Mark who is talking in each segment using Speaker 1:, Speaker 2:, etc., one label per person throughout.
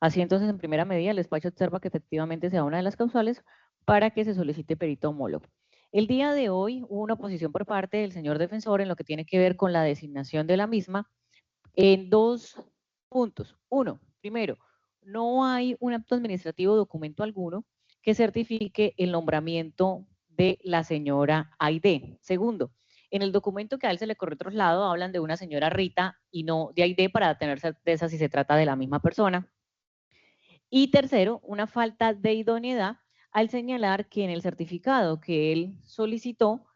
Speaker 1: Así entonces, en primera medida, el despacho observa que efectivamente sea una de las causales para que se solicite perito homólogo. El día de hoy hubo una oposición por parte del señor defensor en lo que tiene que ver con la designación de la misma en dos puntos. Uno, primero, no hay un acto administrativo o documento alguno que certifique el nombramiento de la señora Aide. Segundo, en el documento que a él se le corrió traslado hablan de una señora Rita y no de Aide para tener certeza si se trata de la misma persona. Y tercero, una falta de idoneidad al señalar que en el certificado que él solicitó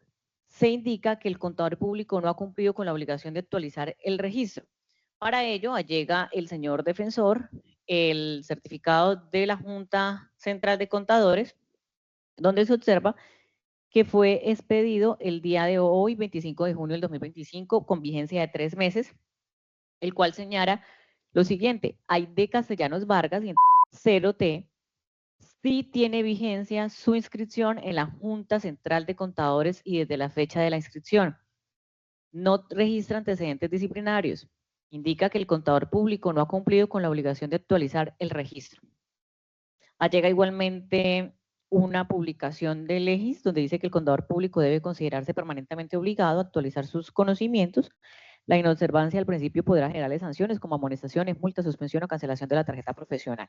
Speaker 1: se indica que el contador público no ha cumplido con la obligación de actualizar el registro. Para ello, allega el señor defensor el certificado de la Junta Central de Contadores, donde se observa que fue expedido el día de hoy, 25 de junio del 2025, con vigencia de 3 meses, el cual señala lo siguiente: Aide Castellanos Vargas y 0T sí tiene vigencia su inscripción en la Junta Central de Contadores y desde la fecha de la inscripción. No registra antecedentes disciplinarios. Indica que el contador público no ha cumplido con la obligación de actualizar el registro. Allega igualmente una publicación de Legis donde dice que el contador público debe considerarse permanentemente obligado a actualizar sus conocimientos. La inobservancia al principio podrá generarle sanciones como amonestaciones, multa, suspensión o cancelación de la tarjeta profesional.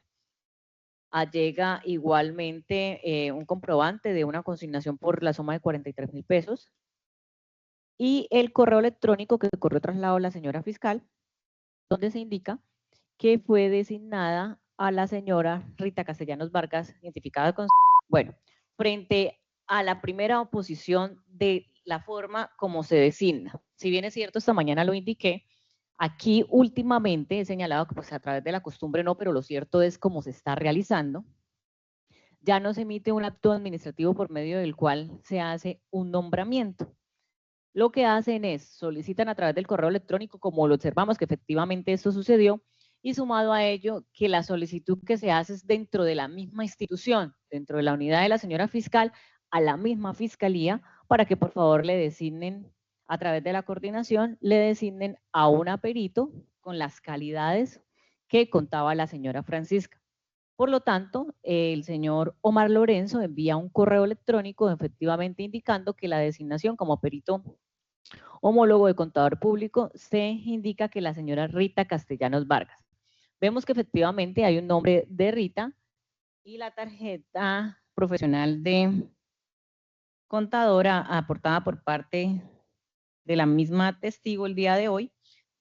Speaker 1: Allega igualmente un comprobante de una consignación por la suma de 43,000 pesos y el correo electrónico que corrió traslado la señora fiscal, donde se indica que fue designada a la señora Rita Castellanos Vargas, identificada con... Bueno, frente a la primera oposición de la forma como se designa, si bien es cierto, esta mañana lo indiqué, aquí últimamente he señalado que pues a través de la costumbre no, pero lo cierto es cómo se está realizando, ya no se emite un acto administrativo por medio del cual se hace un nombramiento. Lo que hacen es, solicitan a través del correo electrónico, como lo observamos que efectivamente esto sucedió, y sumado a ello que la solicitud que se hace es dentro de la misma institución, dentro de la unidad de la señora fiscal, a la misma fiscalía, para que por favor le designen, a través de la coordinación, le designen a un perito con las calidades que contaba la señora Francisca. Por lo tanto, el señor Omar Lorenzo envía un correo electrónico efectivamente indicando que la designación como perito homólogo de contador público se indica que la señora Rita Castellanos Vargas. Vemos que efectivamente hay un nombre de Rita y la tarjeta profesional de contadora aportada por parte de la misma testigo el día de hoy,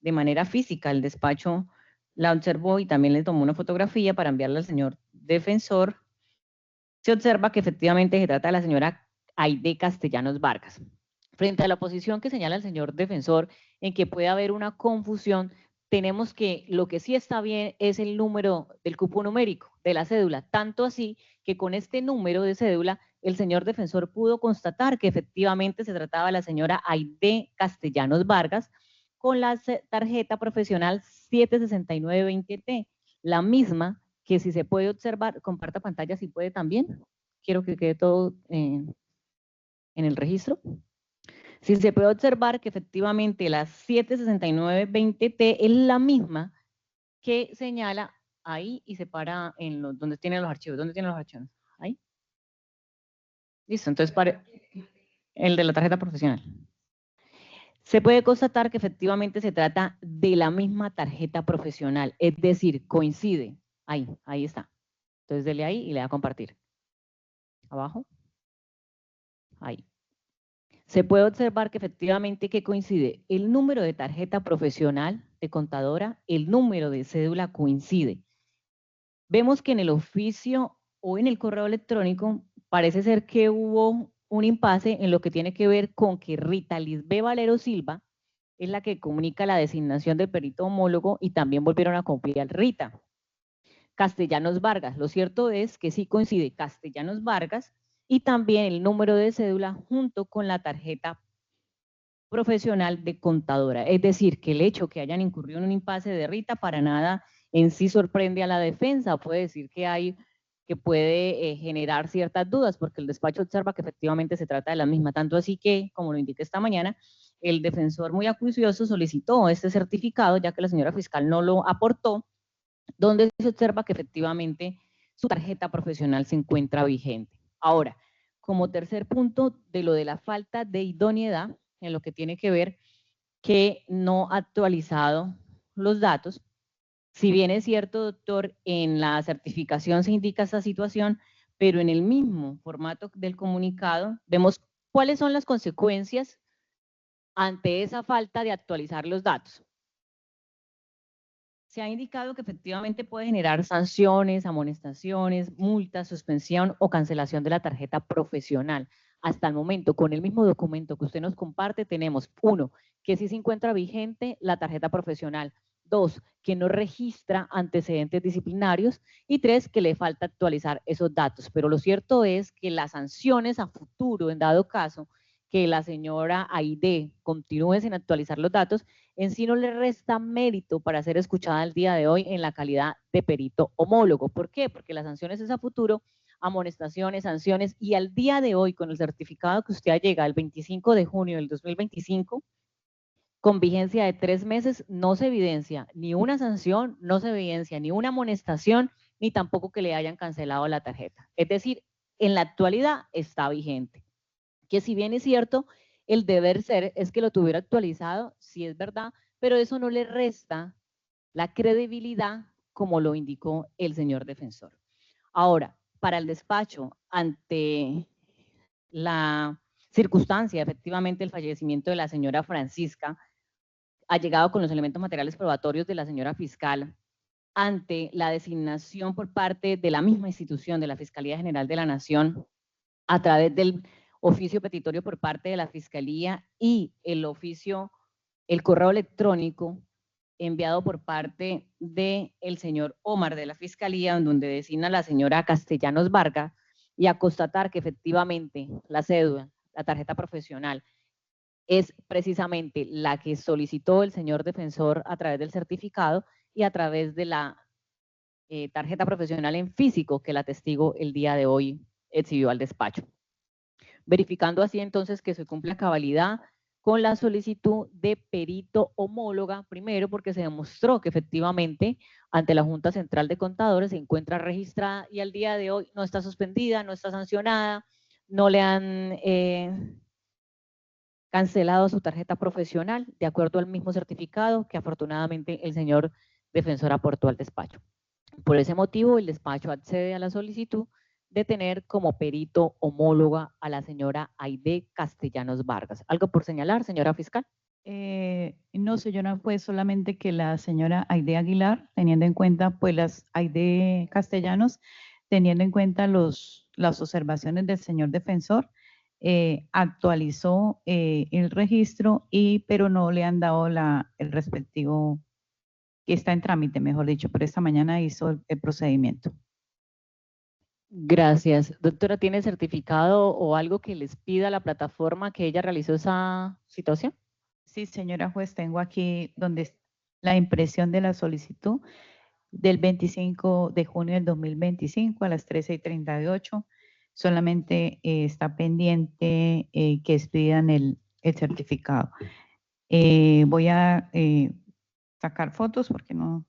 Speaker 1: de manera física. El despacho la observó y también le tomó una fotografía para enviarla al señor defensor. Se observa que efectivamente se trata de la señora Aide Castellanos Vargas. Frente a la posición que señala el señor defensor en que puede haber una confusión, tenemos que lo que sí está bien es el número del cupo numérico de la cédula, tanto así que con este número de cédula el señor defensor pudo constatar que efectivamente se trataba de la señora Aide Castellanos Vargas con la tarjeta profesional 76920T, la misma que si se puede observar, comparta pantalla si puede también, quiero que quede todo en el registro. Si se puede observar que efectivamente la 76920T es la misma que señala ahí y separa en donde tienen los archivos. ¿Dónde tienen los archivos? Ahí. Listo, entonces para el de la tarjeta profesional. Se puede constatar que efectivamente se trata de la misma tarjeta profesional, es decir, coincide. Ahí está. Entonces dele ahí y le da a compartir. Abajo. Ahí. Se puede observar que efectivamente que coincide el número de tarjeta profesional de contadora, el número de cédula coincide. Vemos que en el oficio o en el correo electrónico parece ser que hubo un impasse en lo que tiene que ver con que Rita Lisbeth Valero Silva es la que comunica la designación del perito homólogo y también volvieron a copiar Rita Castellanos Vargas. Lo cierto es que sí coincide Castellanos Vargas y también el número de cédula junto con la tarjeta profesional de contadora. Es decir, que el hecho que hayan incurrido en un impasse de Rita para nada en sí sorprende a la defensa, puede decir que puede generar ciertas dudas, porque el despacho observa que efectivamente se trata de la misma, tanto así que, como lo indiqué esta mañana, el defensor muy acuicioso solicitó este certificado, ya que la señora fiscal no lo aportó, donde se observa que efectivamente su tarjeta profesional se encuentra vigente. Ahora, como tercer punto de lo de la falta de idoneidad, en lo que tiene que ver que no ha actualizado los datos, si bien es cierto, doctor, en la certificación se indica esta situación, pero en el mismo formato del comunicado vemos cuáles son las consecuencias ante esa falta de actualizar los datos. Se ha indicado que efectivamente puede generar sanciones, amonestaciones, multas, suspensión o cancelación de la tarjeta profesional. Hasta el momento, con el mismo documento que usted nos comparte, tenemos 1, que sí se encuentra vigente la tarjeta profesional; 2, que no registra antecedentes disciplinarios; y 3, que le falta actualizar esos datos. Pero lo cierto es que las sanciones a futuro, en dado caso que la señora Aide continúe sin actualizar los datos, en sí no le resta mérito para ser escuchada el día de hoy en la calidad de perito homólogo. ¿Por qué? Porque las sanciones es a futuro, amonestaciones, sanciones, y al día de hoy, con el certificado que usted llega el 25 de junio del 2025, con vigencia de 3 meses, no se evidencia ni una sanción, no se evidencia ni una amonestación, ni tampoco que le hayan cancelado la tarjeta. Es decir, en la actualidad está vigente. Que si bien es cierto, el deber ser es que lo tuviera actualizado, sí es verdad, pero eso no le resta la credibilidad como lo indicó el señor defensor. Ahora, para el despacho, ante la circunstancia, efectivamente, el fallecimiento de la señora Francisca, ha llegado con los elementos materiales probatorios de la señora fiscal, ante la designación por parte de la misma institución de la Fiscalía General de la Nación, a través del oficio petitorio por parte de la Fiscalía y el correo electrónico enviado por parte del señor Omar de la Fiscalía, en donde designa a la señora Castellanos Vargas, y a constatar que efectivamente la cédula, la tarjeta profesional, es precisamente la que solicitó el señor defensor a través del certificado y a través de la tarjeta profesional en físico que la testigo el día de hoy exhibió al despacho. Verificando así entonces que se cumple a cabalidad con la solicitud de perito homóloga, primero porque se demostró que efectivamente ante la Junta Central de Contadores se encuentra registrada y al día de hoy no está suspendida, no está sancionada, no le han cancelado su tarjeta profesional de acuerdo al mismo certificado que afortunadamente el señor defensor aportó al despacho. Por ese motivo, el despacho accede a la solicitud de tener como perito homóloga a la señora Aide Castellanos Vargas. ¿Algo por señalar, señora fiscal?
Speaker 2: No, señora, pues solamente que la señora Aide Aguilar, teniendo en cuenta, pues las Aide Castellanos, teniendo en cuenta las observaciones del señor defensor, actualizó el registro, pero no le han dado el respectivo, que está en trámite, mejor dicho, pero esta mañana hizo el procedimiento.
Speaker 1: Gracias. Doctora, ¿tiene certificado o algo que les pida la plataforma que ella realizó esa situación?
Speaker 2: Sí, señora juez, tengo aquí donde la impresión de la solicitud del 25 de junio del 2025 a las 13:38. Solamente está pendiente que expidan el certificado. Voy a sacar fotos porque no,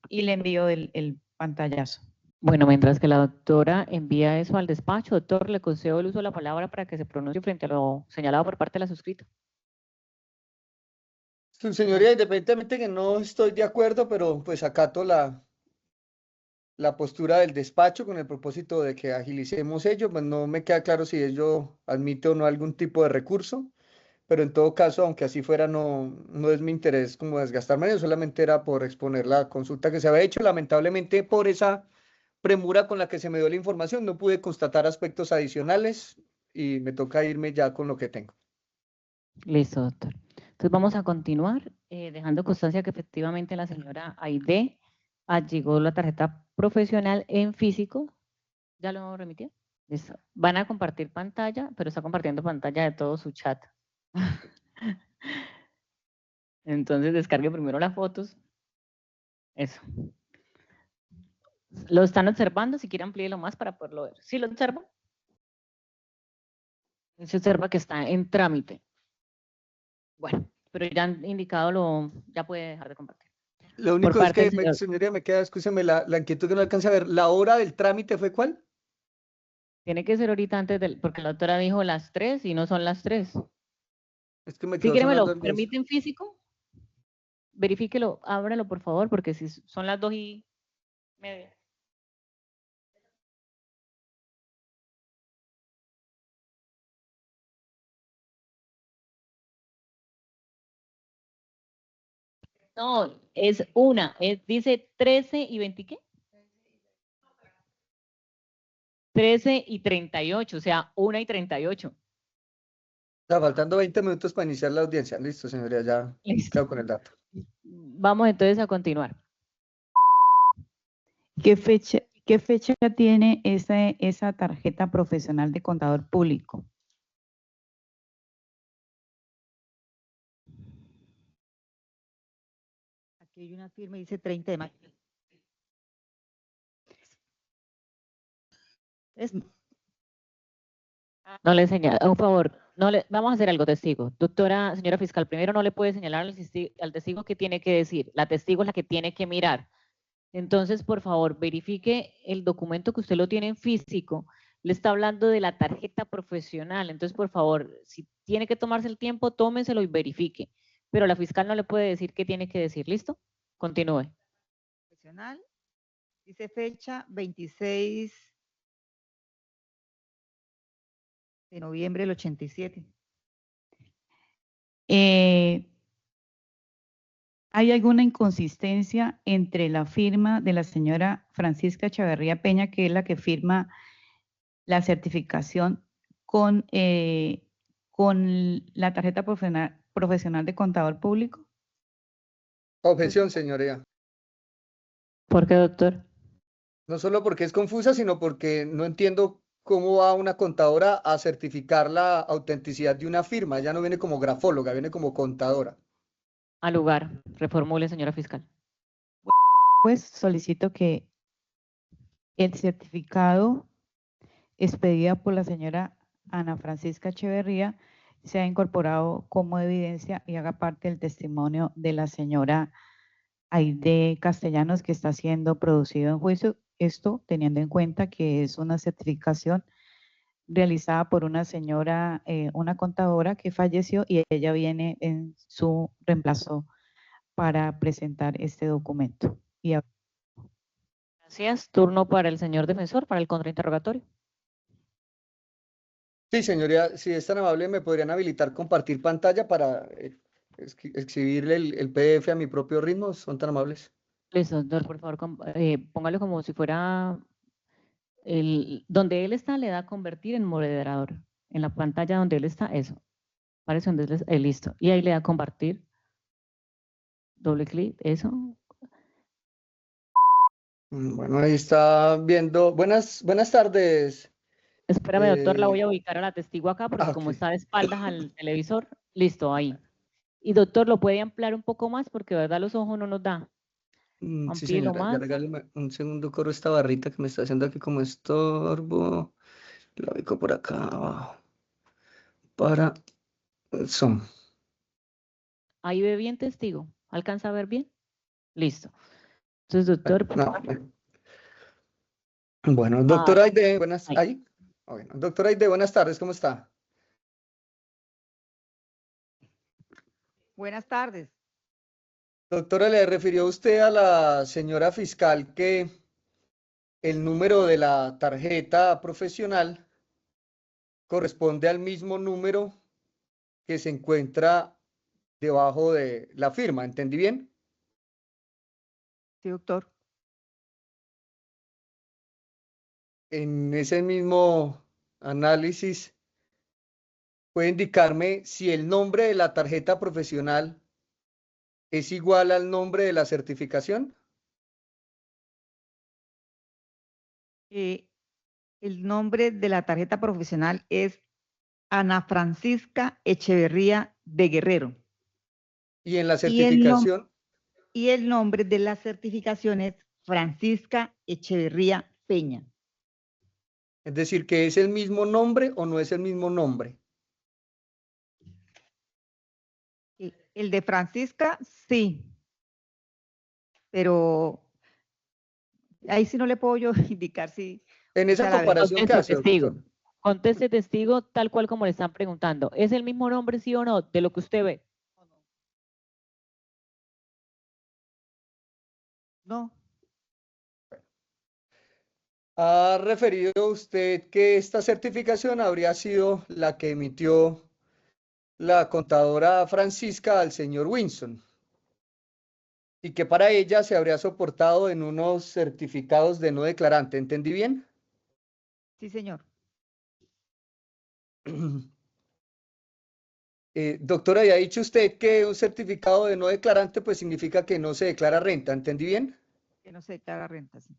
Speaker 2: y le envío el pantallazo.
Speaker 1: Bueno, mientras que la doctora envía eso al despacho, doctor, le concedo el uso de la palabra para que se pronuncie frente a lo señalado por parte de la suscrita.
Speaker 3: Su señoría, independientemente que no estoy de acuerdo, pero pues acato la postura del despacho con el propósito de que agilicemos ello, pues no me queda claro si ello admite o no algún tipo de recurso, pero en todo caso, aunque así fuera, no es mi interés como desgastarme, yo solamente era por exponer la consulta que se había hecho. Lamentablemente, por esa premura con la que se me dio la información, no pude constatar aspectos adicionales y me toca irme ya con lo que tengo.
Speaker 1: Listo, doctor. Entonces vamos a continuar dejando constancia que efectivamente la señora Aide llegó la tarjeta profesional en físico. ¿Ya lo remitió? Listo. Van a compartir pantalla, pero está compartiendo pantalla de todo su chat. Entonces descargue primero las fotos. Eso. ¿Lo están observando? Si quiere amplíelo más para poderlo ver. ¿Sí lo observan? Se observa que está en trámite. Bueno, pero ya han indicado ya puede dejar de compartir.
Speaker 3: Lo único es
Speaker 1: parte
Speaker 3: que,
Speaker 1: del señor.
Speaker 3: señoría, me queda, escúcheme, la inquietud que no alcancé a ver. ¿La hora del trámite fue cuál?
Speaker 1: Tiene que ser ahorita antes porque la doctora dijo las 3 y no son las 3.
Speaker 3: Es que me
Speaker 1: Si
Speaker 3: quedó
Speaker 1: quiere, me
Speaker 3: sonando
Speaker 1: lo
Speaker 3: algo de eso.
Speaker 1: permite en físico, verifíquelo, ábralo por favor, porque si son las 2:30. No, es una, dice 13:20, ¿qué? 13:38, o sea, 1:38.
Speaker 3: Está faltando 20 minutos para iniciar la audiencia. Listo, señoría, ya
Speaker 1: Listo.
Speaker 3: quedo con el dato.
Speaker 1: Vamos entonces a continuar.
Speaker 2: ¿Qué fecha tiene esa tarjeta profesional de contador público?
Speaker 4: Aquí hay una firma y dice 30 de mayo.
Speaker 1: No le señala, un favor, vamos a hacer algo, testigo. Doctora, señora fiscal, primero no le puede señalar al testigo qué tiene que decir. La testigo es la que tiene que mirar. Entonces, por favor, verifique el documento que usted lo tiene en físico. Le está hablando de la tarjeta profesional. Entonces, por favor, si tiene que tomarse el tiempo, tómenselo y verifique. Pero la fiscal no le puede decir qué tiene que decir. ¿Listo? Continúe.
Speaker 4: Profesional, dice fecha 26 de noviembre del 87.
Speaker 2: ¿Hay alguna inconsistencia entre la firma de la señora Francisca Echeverría Peña, que es la que firma la certificación, con la tarjeta profesional de contador público?
Speaker 3: Objeción, señoría.
Speaker 1: ¿Por qué, doctor?
Speaker 3: No solo porque es confusa, sino porque no entiendo cómo va una contadora a certificar la autenticidad de una firma. Ella no viene como grafóloga, viene como contadora.
Speaker 1: Al lugar. Reformule, señora fiscal.
Speaker 2: Pues solicito que el certificado expedida por la señora Ana Francisca Echeverría sea incorporado como evidencia y haga parte del testimonio de la señora Aide Castellanos, que está siendo producido en juicio. Esto teniendo en cuenta que es una certificación realizada por una señora, una contadora que falleció, y ella viene en su reemplazo para presentar este documento.
Speaker 1: Gracias. Turno para el señor defensor, para el contrainterrogatorio.
Speaker 3: Sí, señoría, si es tan amable, me podrían habilitar compartir pantalla para exhibirle el PDF a mi propio ritmo. ¿Son tan amables?
Speaker 1: Listo, doctor, por favor, póngalo como si fuera donde él está, le da a convertir en moderador. En la pantalla donde él está, eso. Parece donde él está, listo. Y ahí le da a compartir. Doble clic, eso.
Speaker 3: Bueno, ahí está viendo. Buenas tardes.
Speaker 1: Espérame, doctor, la voy a ubicar a la testigo acá, porque como
Speaker 3: Ok.
Speaker 1: está de espaldas al televisor, listo, ahí. Y doctor, ¿lo puede ampliar un poco más? Porque de verdad los ojos no nos da.
Speaker 3: Sí,
Speaker 1: Amplíelo
Speaker 3: señora, ya
Speaker 1: más.
Speaker 3: regáleme un segundo, corro esta barrita que me está haciendo aquí como estorbo. La ubico por acá abajo. Para zoom.
Speaker 1: Ahí ve bien, testigo. ¿Alcanza a ver bien? Listo. Entonces, doctor,
Speaker 3: No. Bueno, doctora Aide, buenas.
Speaker 1: ahí.
Speaker 3: ¿Ahí? Bueno, doctora Aide, buenas tardes, ¿cómo está?
Speaker 4: Buenas tardes.
Speaker 3: Doctora, le refirió usted a la señora fiscal que el número de la tarjeta profesional corresponde al mismo número que se encuentra debajo de la firma, ¿entendí bien?
Speaker 4: Sí, doctor.
Speaker 3: En ese mismo análisis, ¿puede indicarme si el nombre de la tarjeta profesional es igual al nombre de la certificación?
Speaker 4: El nombre de la tarjeta profesional es Ana Francisca Echeverría de Guerrero.
Speaker 3: Y en la
Speaker 4: Y el, nom-
Speaker 3: certificación,
Speaker 4: y el nombre de la certificación es Francisca Echeverría Peña.
Speaker 3: es decir, que es el mismo nombre o no es el mismo nombre.
Speaker 4: El de Francisca, sí. pero ahí sí no le puedo yo indicar si...
Speaker 3: En
Speaker 4: o
Speaker 3: esa
Speaker 4: sea, la verdad,
Speaker 3: comparación, ¿qué hace,
Speaker 1: testigo.
Speaker 3: doctor?
Speaker 1: Conteste testigo tal cual como le están preguntando. ¿Es el mismo nombre, sí o no, de lo que usted ve?
Speaker 4: no,
Speaker 3: ¿Ha referido usted que esta certificación habría sido la que emitió la contadora Francisca al señor Winson? Y que para ella se habría soportado en unos certificados de no declarante. ¿Entendí bien?
Speaker 4: sí, señor.
Speaker 3: Doctora, ya ha dicho usted que un certificado de no declarante pues significa que no se declara renta. ¿Entendí bien?
Speaker 4: Que no se declara renta, sí.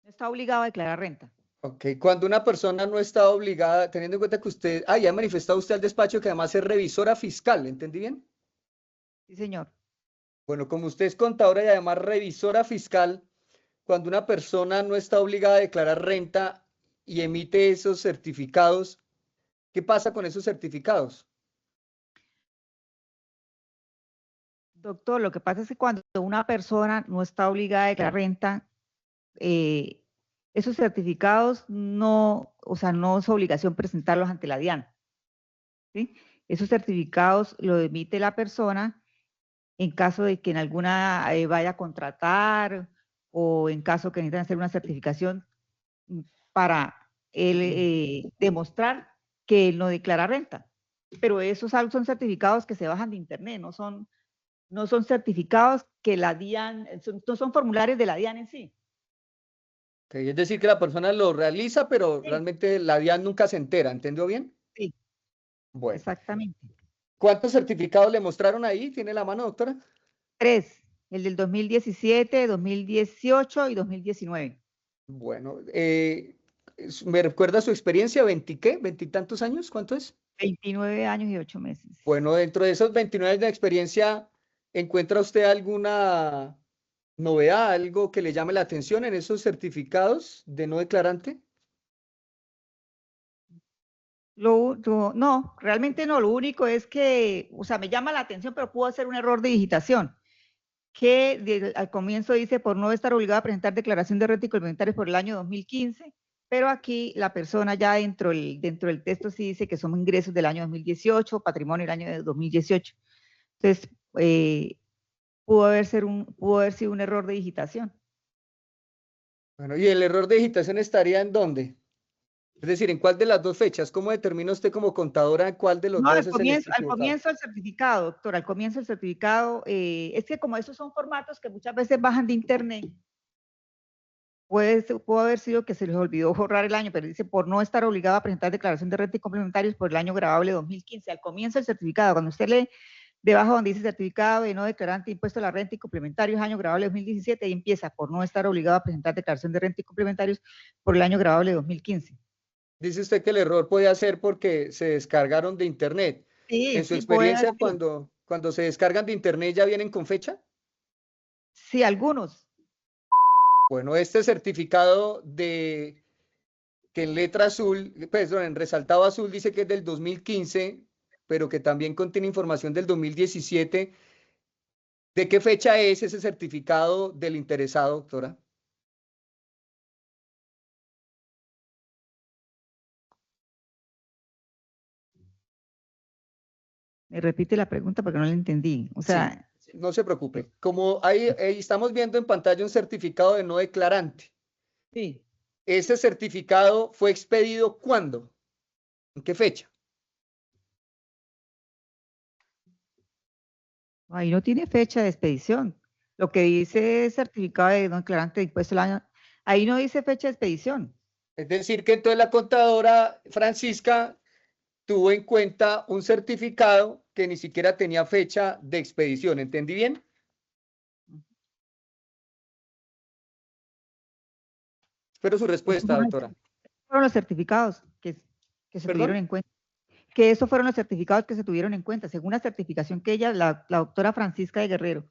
Speaker 4: No está obligado a declarar renta.
Speaker 3: Ok, cuando una persona no está obligada, teniendo en cuenta que usted, ya ha manifestado usted al despacho que además es revisora fiscal, ¿entendí bien?
Speaker 4: Sí, señor.
Speaker 3: Bueno, como usted es contadora y además revisora fiscal, cuando una persona no está obligada a declarar renta y emite esos certificados, ¿qué pasa con esos certificados?
Speaker 4: Doctor, lo que pasa es que cuando una persona no está obligada a declarar renta, eh, esos certificados no, o sea, no es obligación presentarlos ante la DIAN, ¿sí? Esos certificados lo emite la persona en caso de que en alguna vaya a contratar o en caso que necesitan hacer una certificación para él demostrar que él no declara renta. Pero esos son certificados que se bajan de internet, no son certificados que la DIAN, no son formularios de la DIAN en sí.
Speaker 3: Okay, es decir, que la persona lo realiza, pero
Speaker 4: Sí,
Speaker 3: realmente la DIAN nunca se entera, ¿entendió bien?
Speaker 4: sí,
Speaker 3: Bueno,
Speaker 4: exactamente.
Speaker 3: ¿cuántos certificados le mostraron ahí? ¿Tiene la mano, doctora?
Speaker 4: 3, el del 2017, 2018 y 2019.
Speaker 3: Bueno, ¿me recuerda su experiencia? ¿20 qué? ¿20 y tantos años? ¿Cuánto es?
Speaker 4: 29 años y 8 meses.
Speaker 3: Bueno, dentro de esos 29 años de experiencia, ¿encuentra usted alguna novedad, algo que le llame la atención en esos certificados de no declarante?
Speaker 4: No, realmente no. Lo único es que, o sea, me llama la atención, pero pudo ser un error de digitación. Que al comienzo dice por no estar obligada a presentar declaración de renta y complementarios por el año 2015, pero aquí la persona ya dentro del texto sí dice que son ingresos del año 2018, patrimonio del año de 2018. Entonces, pudo haber sido un error de digitación.
Speaker 3: Bueno, ¿y el error de digitación estaría en dónde? Es decir, ¿en cuál de las dos fechas? ¿Cómo determina usted como contadora en cuál de los
Speaker 4: No,
Speaker 3: dos es el
Speaker 4: al
Speaker 3: equivocado?
Speaker 4: comienzo del certificado, doctor, al comienzo del certificado, es que como esos son formatos que muchas veces bajan de internet, pudo haber sido que se les olvidó borrar el año, pero dice por no estar obligado a presentar declaración de renta y complementarios por el año grabable 2015. Al comienzo del certificado, cuando usted lee debajo donde dice certificado de no declarante impuesto a la renta y complementarios año grabable 2017, ahí empieza por no estar obligado a presentar declaración de renta y complementarios por el año grabable 2015.
Speaker 3: Dice usted que el error puede ser porque se descargaron de internet.
Speaker 4: Sí,
Speaker 3: En su
Speaker 4: sí, puede haber
Speaker 3: experiencia,
Speaker 4: sido.
Speaker 3: cuando se descargan de internet, ¿ya vienen con fecha?
Speaker 4: Sí, algunos.
Speaker 3: Bueno, este certificado que en letra azul, perdón, en resaltado azul dice que es del 2015, pero que también contiene información del 2017. ¿De qué fecha es ese certificado del interesado, doctora?
Speaker 4: Me repite la pregunta porque no la entendí. O
Speaker 3: Sí,
Speaker 4: sea,
Speaker 3: no se preocupe. Como ahí estamos viendo en pantalla un certificado de no declarante.
Speaker 4: sí.
Speaker 3: ¿Ese certificado fue expedido cuándo? ¿En qué fecha?
Speaker 4: Ahí no tiene fecha de expedición. Lo que dice es certificado de no declarante de impuesto al año. Ahí no dice fecha de expedición.
Speaker 3: Es decir, que entonces la contadora Francisca tuvo en cuenta un certificado que ni siquiera tenía fecha de expedición. ¿Entendí bien? Espero su
Speaker 4: Esos
Speaker 3: respuesta,
Speaker 4: fueron,
Speaker 3: doctora.
Speaker 4: fueron los certificados que se
Speaker 3: ¿Perdón?
Speaker 4: tuvieron en cuenta. Que esos fueron los certificados que se tuvieron en cuenta. Según la certificación que ella, la doctora Francisca de Guerrero,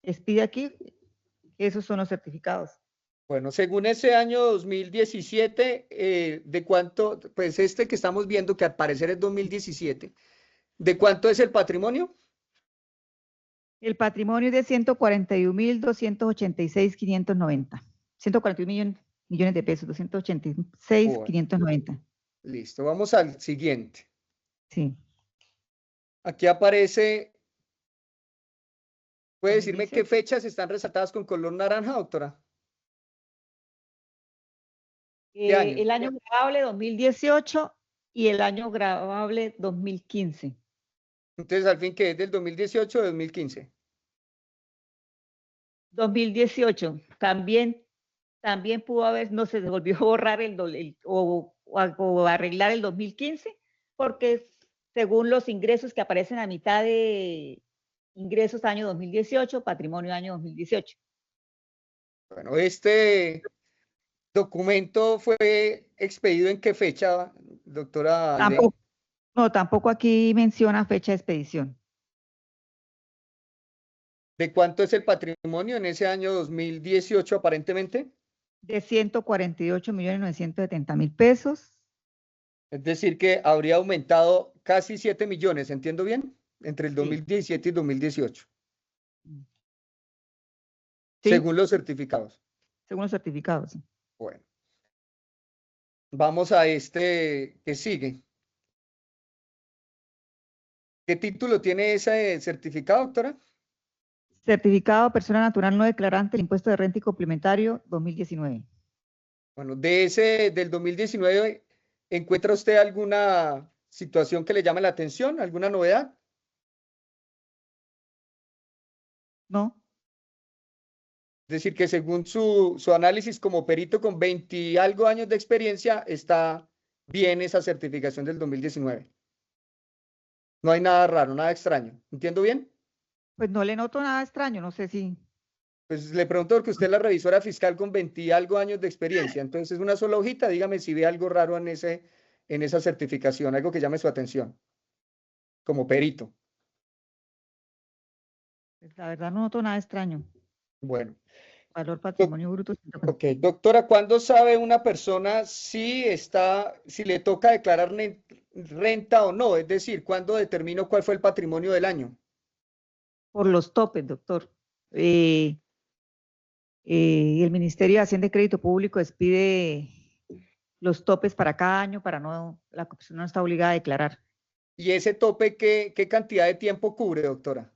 Speaker 4: expide aquí, esos son los certificados.
Speaker 3: Bueno, según ese año 2017, ¿de cuánto? Pues este que estamos viendo, que al parecer es 2017, ¿de cuánto es el patrimonio?
Speaker 4: El patrimonio es de 141.286.590. 141 millones de pesos, 286.590.
Speaker 3: Listo, vamos al siguiente.
Speaker 4: Sí.
Speaker 3: Aquí aparece, ¿puede decirme
Speaker 4: Dice,
Speaker 3: qué fechas están resaltadas con color naranja, doctora? ¿Qué año?
Speaker 4: el año grabable 2018 y el año grabable 2015.
Speaker 3: Entonces, al fin, ¿qué es del 2018 o 2015?
Speaker 4: 2018. También pudo haber, no se volvió a borrar o arreglar el 2015, porque según los ingresos que aparecen a mitad de ingresos año 2018, patrimonio año 2018.
Speaker 3: Bueno, este documento fue expedido ¿en qué fecha, doctora Aide?
Speaker 4: Tampoco aquí menciona fecha de expedición.
Speaker 3: ¿De cuánto es el patrimonio en ese año 2018 aparentemente?
Speaker 4: De 148.970.000 pesos.
Speaker 3: Es decir, que habría aumentado casi 7 millones, ¿entiendo bien? Entre el
Speaker 4: Sí.
Speaker 3: 2017 y 2018.
Speaker 4: Sí,
Speaker 3: Según los certificados.
Speaker 4: según los certificados. Sí.
Speaker 3: Bueno. Vamos a este que sigue. ¿Qué título tiene ese certificado, doctora?
Speaker 4: Certificado persona natural no declarante del impuesto de renta y complementario 2019.
Speaker 3: Bueno, del 2019, ¿encuentra usted alguna situación que le llame la atención? ¿Alguna novedad?
Speaker 4: ¿No?
Speaker 3: Es decir, que según su análisis como perito con 20 y algo años de experiencia, está bien esa certificación del 2019. No hay nada raro, nada extraño. ¿Entiendo bien?
Speaker 4: Pues no le noto nada extraño, no sé si.
Speaker 3: Pues le pregunto porque usted es la revisora fiscal con 20 y algo años de experiencia. Entonces, una sola hojita, dígame si ve algo raro en esa certificación, algo que llame su atención, como perito.
Speaker 4: Pues la verdad no noto nada extraño.
Speaker 3: Bueno.
Speaker 4: Valor patrimonio bruto.
Speaker 3: Ok, doctora, ¿cuándo sabe una persona si le toca declarar renta o no? Es decir, ¿cuándo determino cuál fue el patrimonio del año?
Speaker 4: Por los topes, doctor. El Ministerio de Hacienda y Crédito Público expide los topes para cada año para la persona no está obligada a declarar.
Speaker 3: ¿Y ese tope qué cantidad de tiempo cubre, doctora?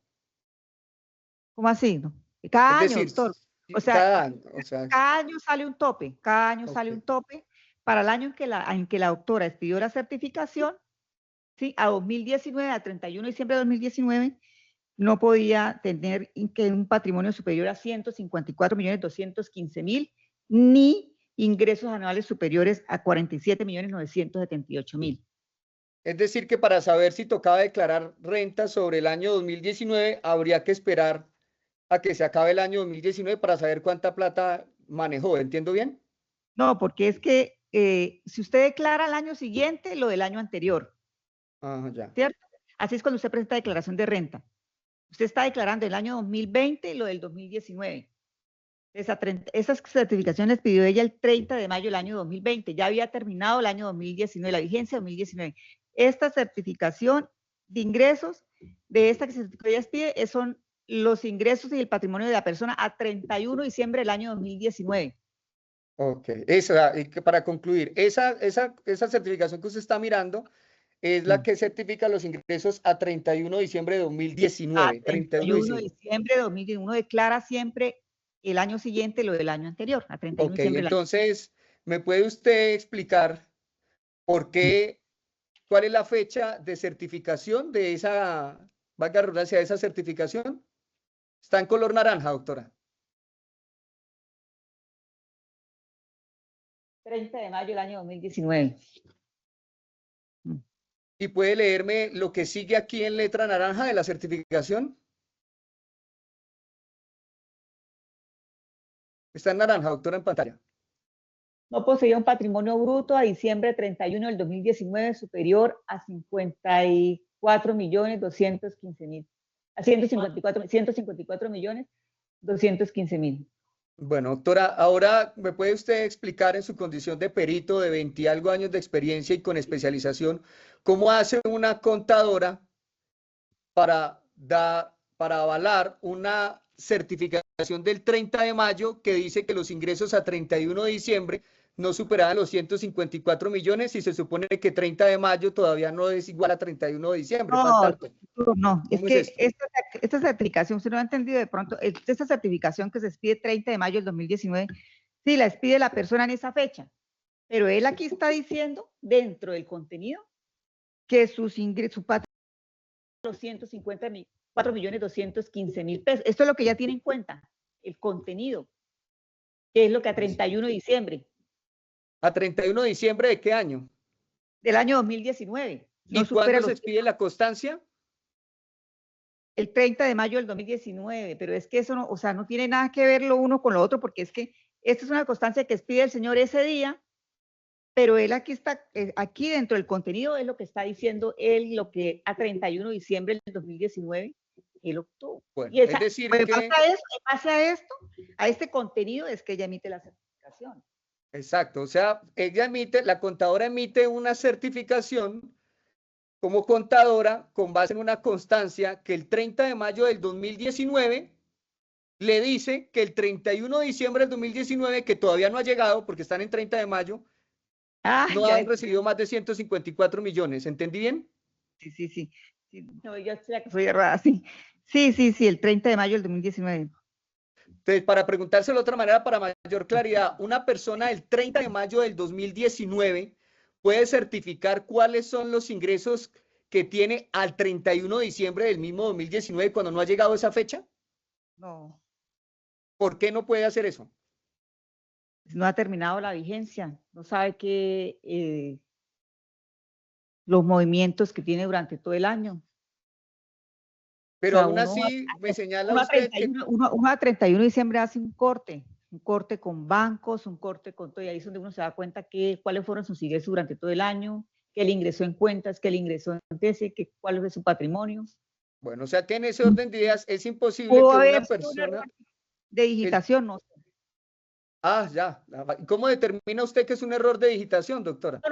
Speaker 4: ¿Cómo así? ¿No? Cada
Speaker 3: Es
Speaker 4: año,
Speaker 3: decir,
Speaker 4: doctor. O sea,
Speaker 3: cada año. O sea,
Speaker 4: cada año sale un tope, cada año sale
Speaker 3: ok.
Speaker 4: un tope para el año en que la doctora expidió la certificación, ¿sí? A 2019, a 31 de diciembre de 2019, no podía tener que un patrimonio superior a 154.215.000 ni ingresos anuales superiores a 47.978.000.
Speaker 3: Es decir, que para saber si tocaba declarar renta sobre el año 2019, habría que esperar a que se acabe el año 2019 para saber cuánta plata manejó. ¿Entiendo bien?
Speaker 4: No, porque es que si usted declara el año siguiente, lo del año anterior,
Speaker 3: Ah, ya.
Speaker 4: ¿cierto? Así es cuando usted presenta declaración de renta. Usted está declarando el año 2020 lo del 2019. Esas certificaciones pidió ella el 30 de mayo del año 2020. Ya había terminado el año 2019, la vigencia 2019. Esta certificación de ingresos de esta que ella pide son los ingresos y el patrimonio de la persona a 31 de diciembre del año 2019.
Speaker 3: Ok, para concluir, esa certificación que usted está mirando es la que certifica los ingresos a 31 de diciembre de 2019.
Speaker 4: A 31 de diciembre de 2019. Uno declara siempre el año siguiente lo del año anterior, a 31 de
Speaker 3: Ok,
Speaker 4: diciembre del año.
Speaker 3: entonces, ¿me puede usted explicar por qué, cuál es la fecha de certificación de valga la redundancia, de esa certificación? Está en color naranja, doctora.
Speaker 4: 30 de mayo del año 2019.
Speaker 3: ¿Y puede leerme lo que sigue aquí en letra naranja de la certificación? Está en naranja, doctora, en pantalla.
Speaker 4: No poseía un patrimonio bruto a diciembre 31 del 2019 superior a 54.215.000. A 154.215.000.
Speaker 3: Bueno, doctora, ahora me puede usted explicar en su condición de perito de 20 y algo años de experiencia y con especialización, cómo hace una contadora para para avalar una certificación del 30 de mayo que dice que los ingresos a 31 de diciembre no superaban los 154 millones y se supone que 30 de mayo todavía no es igual a 31 de diciembre.
Speaker 4: No, es
Speaker 3: ¿Cómo
Speaker 4: que
Speaker 3: es esto?
Speaker 4: esta certificación, si no ha entendido de pronto, esta certificación que se expide 30 de mayo del 2019, sí, la expide la persona en esa fecha, pero él aquí está diciendo, dentro del contenido, que sus ingresos, su patrimonio, los 154.215.000 pesos. Esto es lo que ya tiene en cuenta, el contenido, que es lo que a 31 de diciembre.
Speaker 3: ¿A 31 de diciembre de qué año?
Speaker 4: Del año 2019. No
Speaker 3: ¿Y cuándo se expide la constancia?
Speaker 4: El 30 de mayo del 2019, pero es que eso no, o sea, no tiene nada que ver lo uno con lo otro, porque es que esta es una constancia que expide el señor ese día, pero él aquí está, aquí dentro del contenido es lo que está diciendo él, lo que a 31 de diciembre del 2019 él obtuvo.
Speaker 3: Bueno,
Speaker 4: y esa,
Speaker 3: es decir
Speaker 4: pues,
Speaker 3: que...
Speaker 4: en base a esto, a este contenido es que ella emite la certificación.
Speaker 3: Exacto, o sea, ella emite, la contadora emite una certificación como contadora con base en una constancia que el 30 de mayo del 2019 le dice que el 31 de diciembre del 2019, que todavía no ha llegado porque están en 30 de mayo, no han recibido más de 154 millones. ¿Entendí bien?
Speaker 4: Sí. No, yo estoy que soy errada, sí. Sí, el 30 de mayo del 2019.
Speaker 3: Entonces, para preguntárselo de otra manera, para mayor claridad, una persona el 30 de mayo del 2019 puede certificar cuáles son los ingresos que tiene al 31 de diciembre del mismo 2019 cuando no ha llegado esa fecha.
Speaker 4: No.
Speaker 3: ¿Por qué no puede hacer eso?
Speaker 4: No ha terminado la vigencia, no sabe que los movimientos que tiene durante todo el año.
Speaker 3: Pero
Speaker 4: O sea,
Speaker 3: aún así me señala usted que...
Speaker 4: Uno a 31 de diciembre hace un corte con bancos, un corte con todo, y ahí es donde uno se da cuenta cuáles fueron sus ingresos durante todo el año, que le ingresó en cuentas, que le ingresó en TC, cuál es su patrimonio.
Speaker 3: Bueno, o sea que en ese orden de ideas es imposible que una persona...
Speaker 4: De digitación, no sé.
Speaker 3: Ya. ¿Cómo determina usted que es un error de digitación, doctora?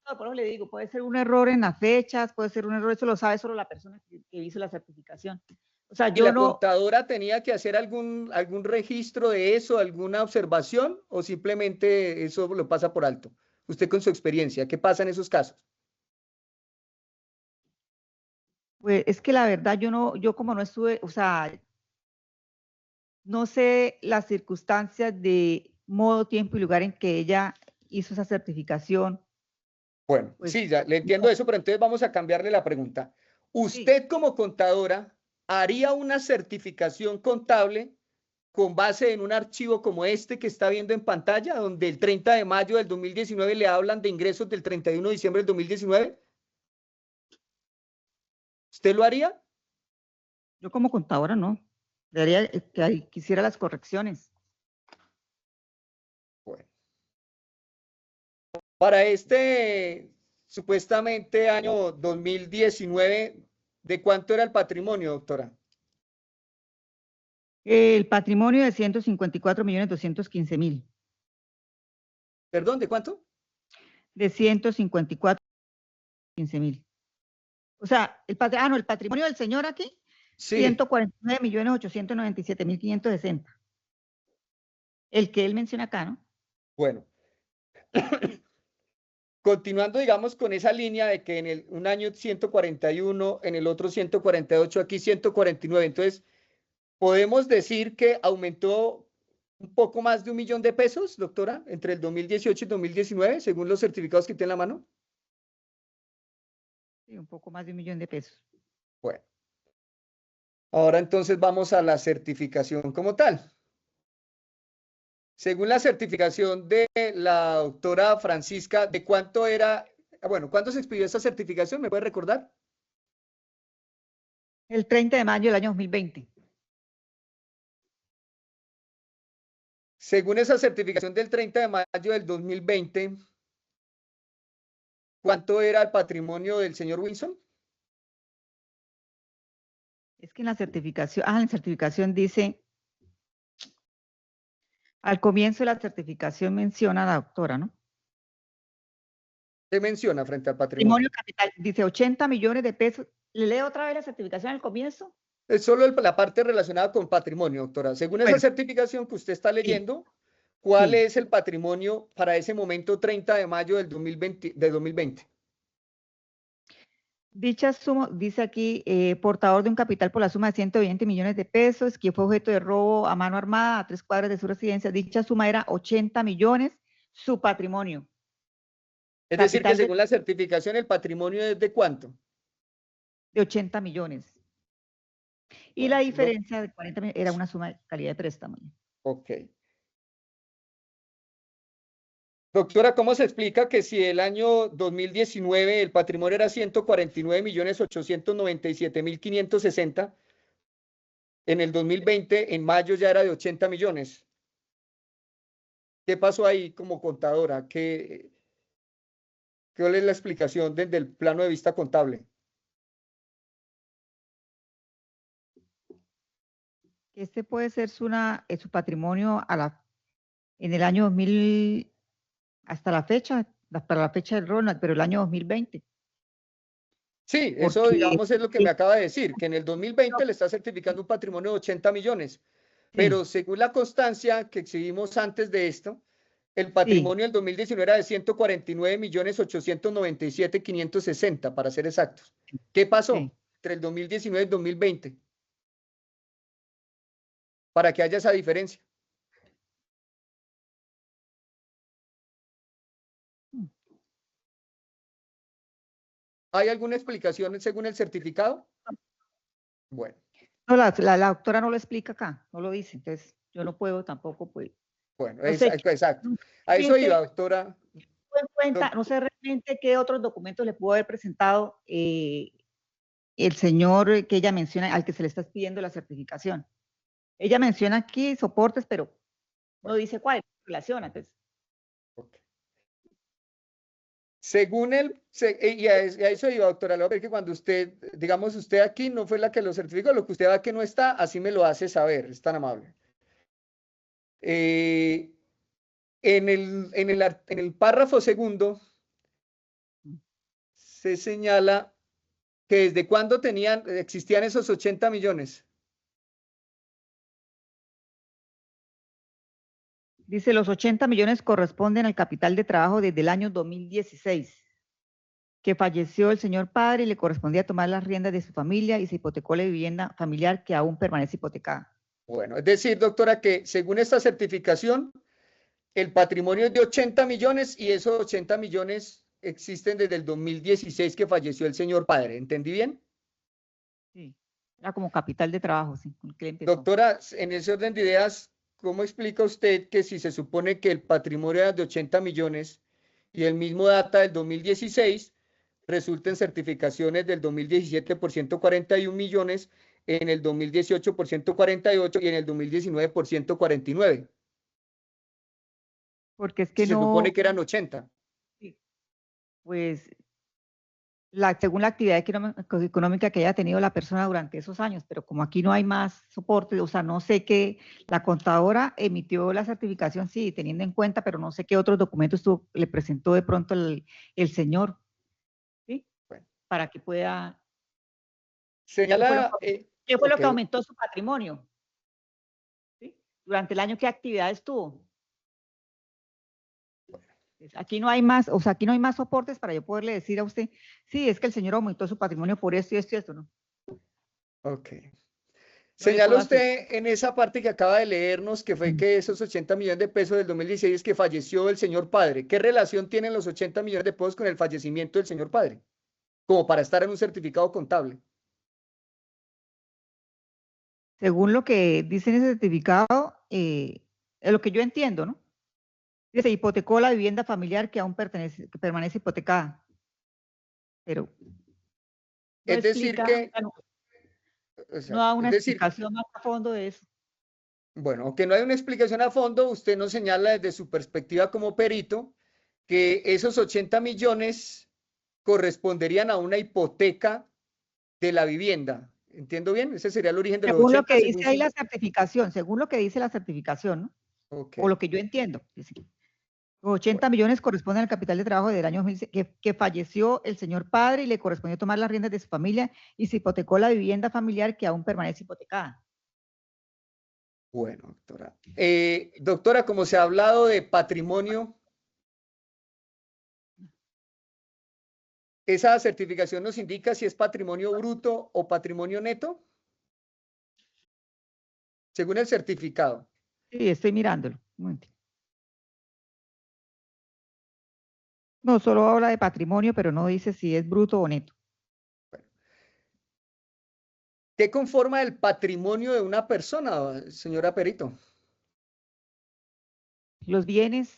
Speaker 4: No, por eso le digo, puede ser un error en las fechas, puede ser un error, eso lo sabe solo la persona que hizo la certificación. O sea,
Speaker 3: ¿Y la contadora tenía que hacer algún registro de eso, alguna observación, o simplemente eso lo pasa por alto? Usted con su experiencia, ¿qué pasa en esos casos?
Speaker 4: Pues es que la verdad yo como no estuve, o sea, no sé las circunstancias de modo, tiempo y lugar en que ella hizo esa certificación.
Speaker 3: Bueno,
Speaker 4: pues,
Speaker 3: sí, ya le entiendo eso, pero entonces vamos a cambiarle la pregunta. ¿Usted como contadora haría una certificación contable con base en un archivo como este que está viendo en pantalla, donde el 30 de mayo del 2019 le hablan de ingresos del 31 de diciembre del 2019? ¿Usted lo haría?
Speaker 4: Yo como contadora no. Le haría que quisiera las correcciones.
Speaker 3: Bueno. Para este supuestamente año 2019, ¿de cuánto era el patrimonio, doctora?
Speaker 4: El patrimonio de 154.215.000.
Speaker 3: ¿Perdón, de cuánto?
Speaker 4: De 154.015.000. O sea, el patrimonio del señor aquí, sí. 149.897.560. El que él menciona acá, ¿no?
Speaker 3: Bueno. Continuando, digamos, con esa línea de que en un año 141, en el otro 148, aquí 149. Entonces, ¿podemos decir que aumentó un poco más de 1 millón de pesos, doctora, entre el 2018 y 2019, según los certificados que tiene en la mano?
Speaker 4: Sí, un poco más de 1 millón de pesos.
Speaker 3: Bueno. Ahora entonces vamos a la certificación como tal. Según la certificación de la doctora Francisca, ¿de cuánto era? Bueno, ¿cuándo se expidió esta certificación? ¿Me puede recordar?
Speaker 4: El 30 de mayo del año 2020.
Speaker 3: Según esa certificación del 30 de mayo del 2020, ¿cuánto era el patrimonio del señor Wilson?
Speaker 4: Es que en la certificación dice, al comienzo de la certificación menciona a la doctora, ¿no?
Speaker 3: ¿Qué menciona frente al patrimonio?
Speaker 4: Patrimonio capital, dice 80 millones de pesos. ¿Le leo otra vez la certificación al comienzo?
Speaker 3: Es solo la parte relacionada con patrimonio, doctora. Según esa
Speaker 4: Bueno,
Speaker 3: certificación que usted está
Speaker 4: sí,
Speaker 3: leyendo, ¿cuál
Speaker 4: sí.
Speaker 3: es el patrimonio para ese momento 30 de mayo del 2020?
Speaker 4: Dicha suma, dice aquí, portador de un capital por la suma de 120 millones de pesos, que fue objeto de robo a mano armada a 3 cuadras de su residencia. Dicha suma era 80 millones, su patrimonio.
Speaker 3: Es decir, que
Speaker 4: Capital
Speaker 3: según la certificación, ¿el patrimonio es de cuánto?
Speaker 4: de 80 millones. Y la
Speaker 3: Bueno,
Speaker 4: diferencia de 40 millones era una suma de calidad de préstamo.
Speaker 3: ok. Doctora, ¿cómo se explica que si el año 2019 el patrimonio era 149.897.560, en el 2020, en mayo, ya era de 80 millones? ¿Qué pasó ahí como contadora? ¿Cuál es la explicación desde el plano de vista contable?
Speaker 4: Este puede ser su patrimonio en el año 2000, hasta la fecha del RONAC, pero el año 2020.
Speaker 3: Sí, eso
Speaker 4: Porque
Speaker 3: digamos es lo que me acaba de decir, que en el 2020 le está certificando un patrimonio de 80 millones, pero
Speaker 4: sí,
Speaker 3: según la constancia que exhibimos antes de esto, el
Speaker 4: sí,
Speaker 3: patrimonio del 2019 era de 149.897.560, para ser exactos. ¿Qué pasó
Speaker 4: sí.
Speaker 3: entre el 2019 y el 2020? Para que haya esa diferencia. ¿Hay alguna explicación según el certificado? Bueno,
Speaker 4: No, la doctora no lo explica acá, no lo dice, entonces yo no puedo tampoco, pues,
Speaker 3: bueno,
Speaker 4: no sé,
Speaker 3: exacto.
Speaker 4: no
Speaker 3: A eso iba,
Speaker 4: realmente
Speaker 3: doctora.
Speaker 4: tuvo en cuenta, no sé realmente qué otros documentos le pudo haber presentado el señor que ella menciona, al que se le está pidiendo la certificación. Ella menciona aquí soportes, pero no
Speaker 3: Bueno,
Speaker 4: dice cuál, relaciona, entonces.
Speaker 3: ok. Según y a eso iba, doctora, lo que cuando usted, digamos, usted aquí no fue la que lo certificó, lo que usted va que no está, así me lo hace saber, es tan amable. Eh, en el párrafo segundo se señala que desde cuándo existían esos 80 millones.
Speaker 4: Dice, los 80 millones corresponden al capital de trabajo desde el año 2016, que falleció el señor padre y le correspondía tomar las riendas de su familia y se hipotecó la vivienda familiar que aún permanece hipotecada.
Speaker 3: Bueno, es decir, doctora, que según esta certificación, el patrimonio es de 80 millones y esos 80 millones existen desde el 2016 que falleció el señor padre. ¿Entendí bien?
Speaker 4: Sí, era como capital de trabajo, sí, con el que empezó.
Speaker 3: Doctora, en ese orden de ideas, ¿cómo explica usted que si se supone que el patrimonio era de 80 millones y el mismo data del 2016, resulta en certificaciones del 2017 por 141 millones, en el 2018 por 148 y en el 2019 por 149?
Speaker 4: Porque es
Speaker 3: Si
Speaker 4: que
Speaker 3: se supone
Speaker 4: no,
Speaker 3: que eran 80.
Speaker 4: pues, según la actividad económica que haya tenido la persona durante esos años, pero como aquí no hay más soporte, o sea, no sé qué, la contadora emitió la certificación, sí, teniendo en cuenta, pero no sé qué otros documentos le presentó de pronto el señor, ¿sí?
Speaker 3: Bueno,
Speaker 4: Para que pueda,
Speaker 3: señala,
Speaker 4: qué fue lo
Speaker 3: ok,
Speaker 4: que aumentó su patrimonio, ¿sí? Durante el año, ¿qué actividades tuvo? Aquí no hay más, o sea, aquí no hay más soportes para yo poderle decir a usted, sí, es que el señor aumentó su patrimonio por esto y esto y esto, ¿no?
Speaker 3: ok.
Speaker 4: No le
Speaker 3: Señala
Speaker 4: puedo hacer.
Speaker 3: usted en esa parte que acaba de leernos que fue que esos 80 millones de pesos del 2016 es que falleció el señor padre. ¿Qué relación tienen los 80 millones de pesos con el fallecimiento del señor padre? Como para estar en un certificado contable.
Speaker 4: Según lo que dice en ese certificado, es lo que yo entiendo, ¿no? Dice, hipotecó la vivienda familiar que aún que permanece hipotecada. Pero no
Speaker 3: Es decir
Speaker 4: explica,
Speaker 3: que,
Speaker 4: no da
Speaker 3: exacto, es
Speaker 4: una
Speaker 3: decir,
Speaker 4: explicación más a fondo de eso.
Speaker 3: bueno, aunque no hay una explicación a fondo, usted nos señala desde su perspectiva como perito que esos 80 millones corresponderían a una hipoteca de la vivienda. ¿Entiendo bien? Ese sería el origen de los
Speaker 4: Según lo
Speaker 3: 80,
Speaker 4: que
Speaker 3: según
Speaker 4: dice ahí
Speaker 3: su...
Speaker 4: la certificación, según lo que dice la certificación, ¿no?
Speaker 3: Ok.
Speaker 4: O lo que yo entiendo. Dice. Los 80 millones corresponden al capital de trabajo del año 2006, que falleció el señor padre y le correspondió tomar las riendas de su familia y se hipotecó la vivienda familiar que aún permanece hipotecada.
Speaker 3: Bueno, doctora. Doctora, como se ha hablado de patrimonio, ¿esa certificación nos indica si es patrimonio bruto o patrimonio neto? Según el certificado.
Speaker 4: Sí, estoy mirándolo. Un momento. No, solo habla de patrimonio, pero no dice si es bruto o neto.
Speaker 3: ¿Qué conforma el patrimonio de una persona, señora Perito?
Speaker 4: Los bienes,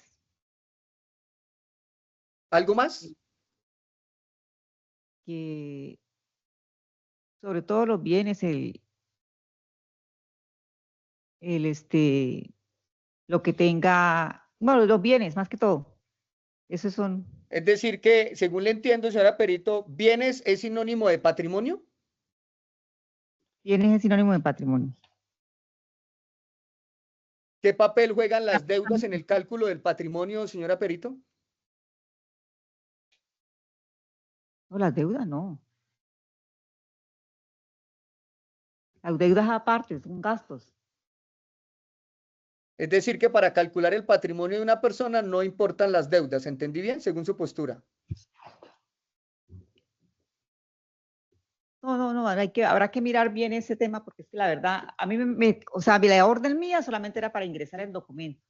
Speaker 3: ¿Algo más?
Speaker 4: que sobre todo los bienes, lo que tenga, bueno, los bienes más que todo. Esos son,
Speaker 3: Es decir que, según le entiendo, señora Perito, ¿bienes es sinónimo de patrimonio?
Speaker 4: bienes es sinónimo de patrimonio.
Speaker 3: ¿Qué papel juegan las deudas en el cálculo del patrimonio, señora Perito?
Speaker 4: No, las deudas no. Las deudas aparte, son gastos.
Speaker 3: Es decir que para calcular el patrimonio de una persona no importan las deudas, ¿entendí bien? Según su postura.
Speaker 4: No, habrá que mirar bien ese tema porque es que la verdad, a mí o sea, la orden mía solamente era para ingresar el documento,